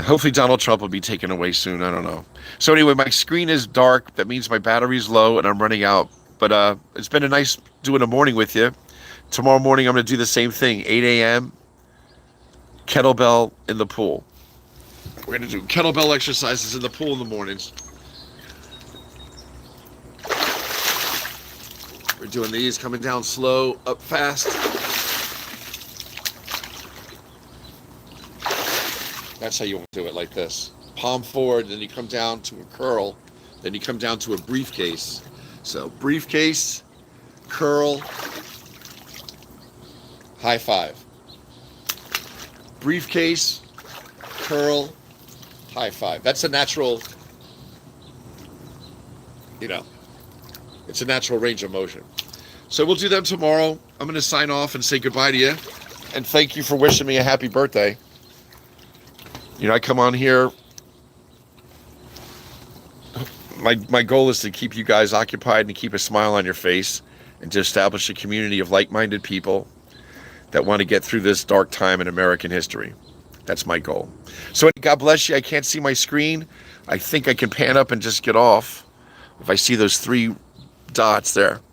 Hopefully Donald Trump will be taken away soon. I don't know. So anyway, my screen is dark. That means my battery's low and I'm running out. But it's been a nice doing a morning with you. Tomorrow morning, I'm going to do the same thing. 8 a.m. Kettlebell in the pool. We're going to do kettlebell exercises in the pool in the mornings. We're doing these, coming down slow, up fast. That's how you want to do it, like this. Palm forward, then you come down to a curl, then you come down to a briefcase. So briefcase, curl, high five. Briefcase, curl, high five. That's a natural, it's a natural range of motion. So we'll do them tomorrow. I'm going to sign off and say goodbye to you. And thank you for wishing me a happy birthday. I come on here my goal is to keep you guys occupied and keep a smile on your face and to establish a community of like-minded people that want to get through this dark time in American history. That's my goal. So God bless you. I can't see my screen. I think I can pan up and just get off if I see those 3 dots there.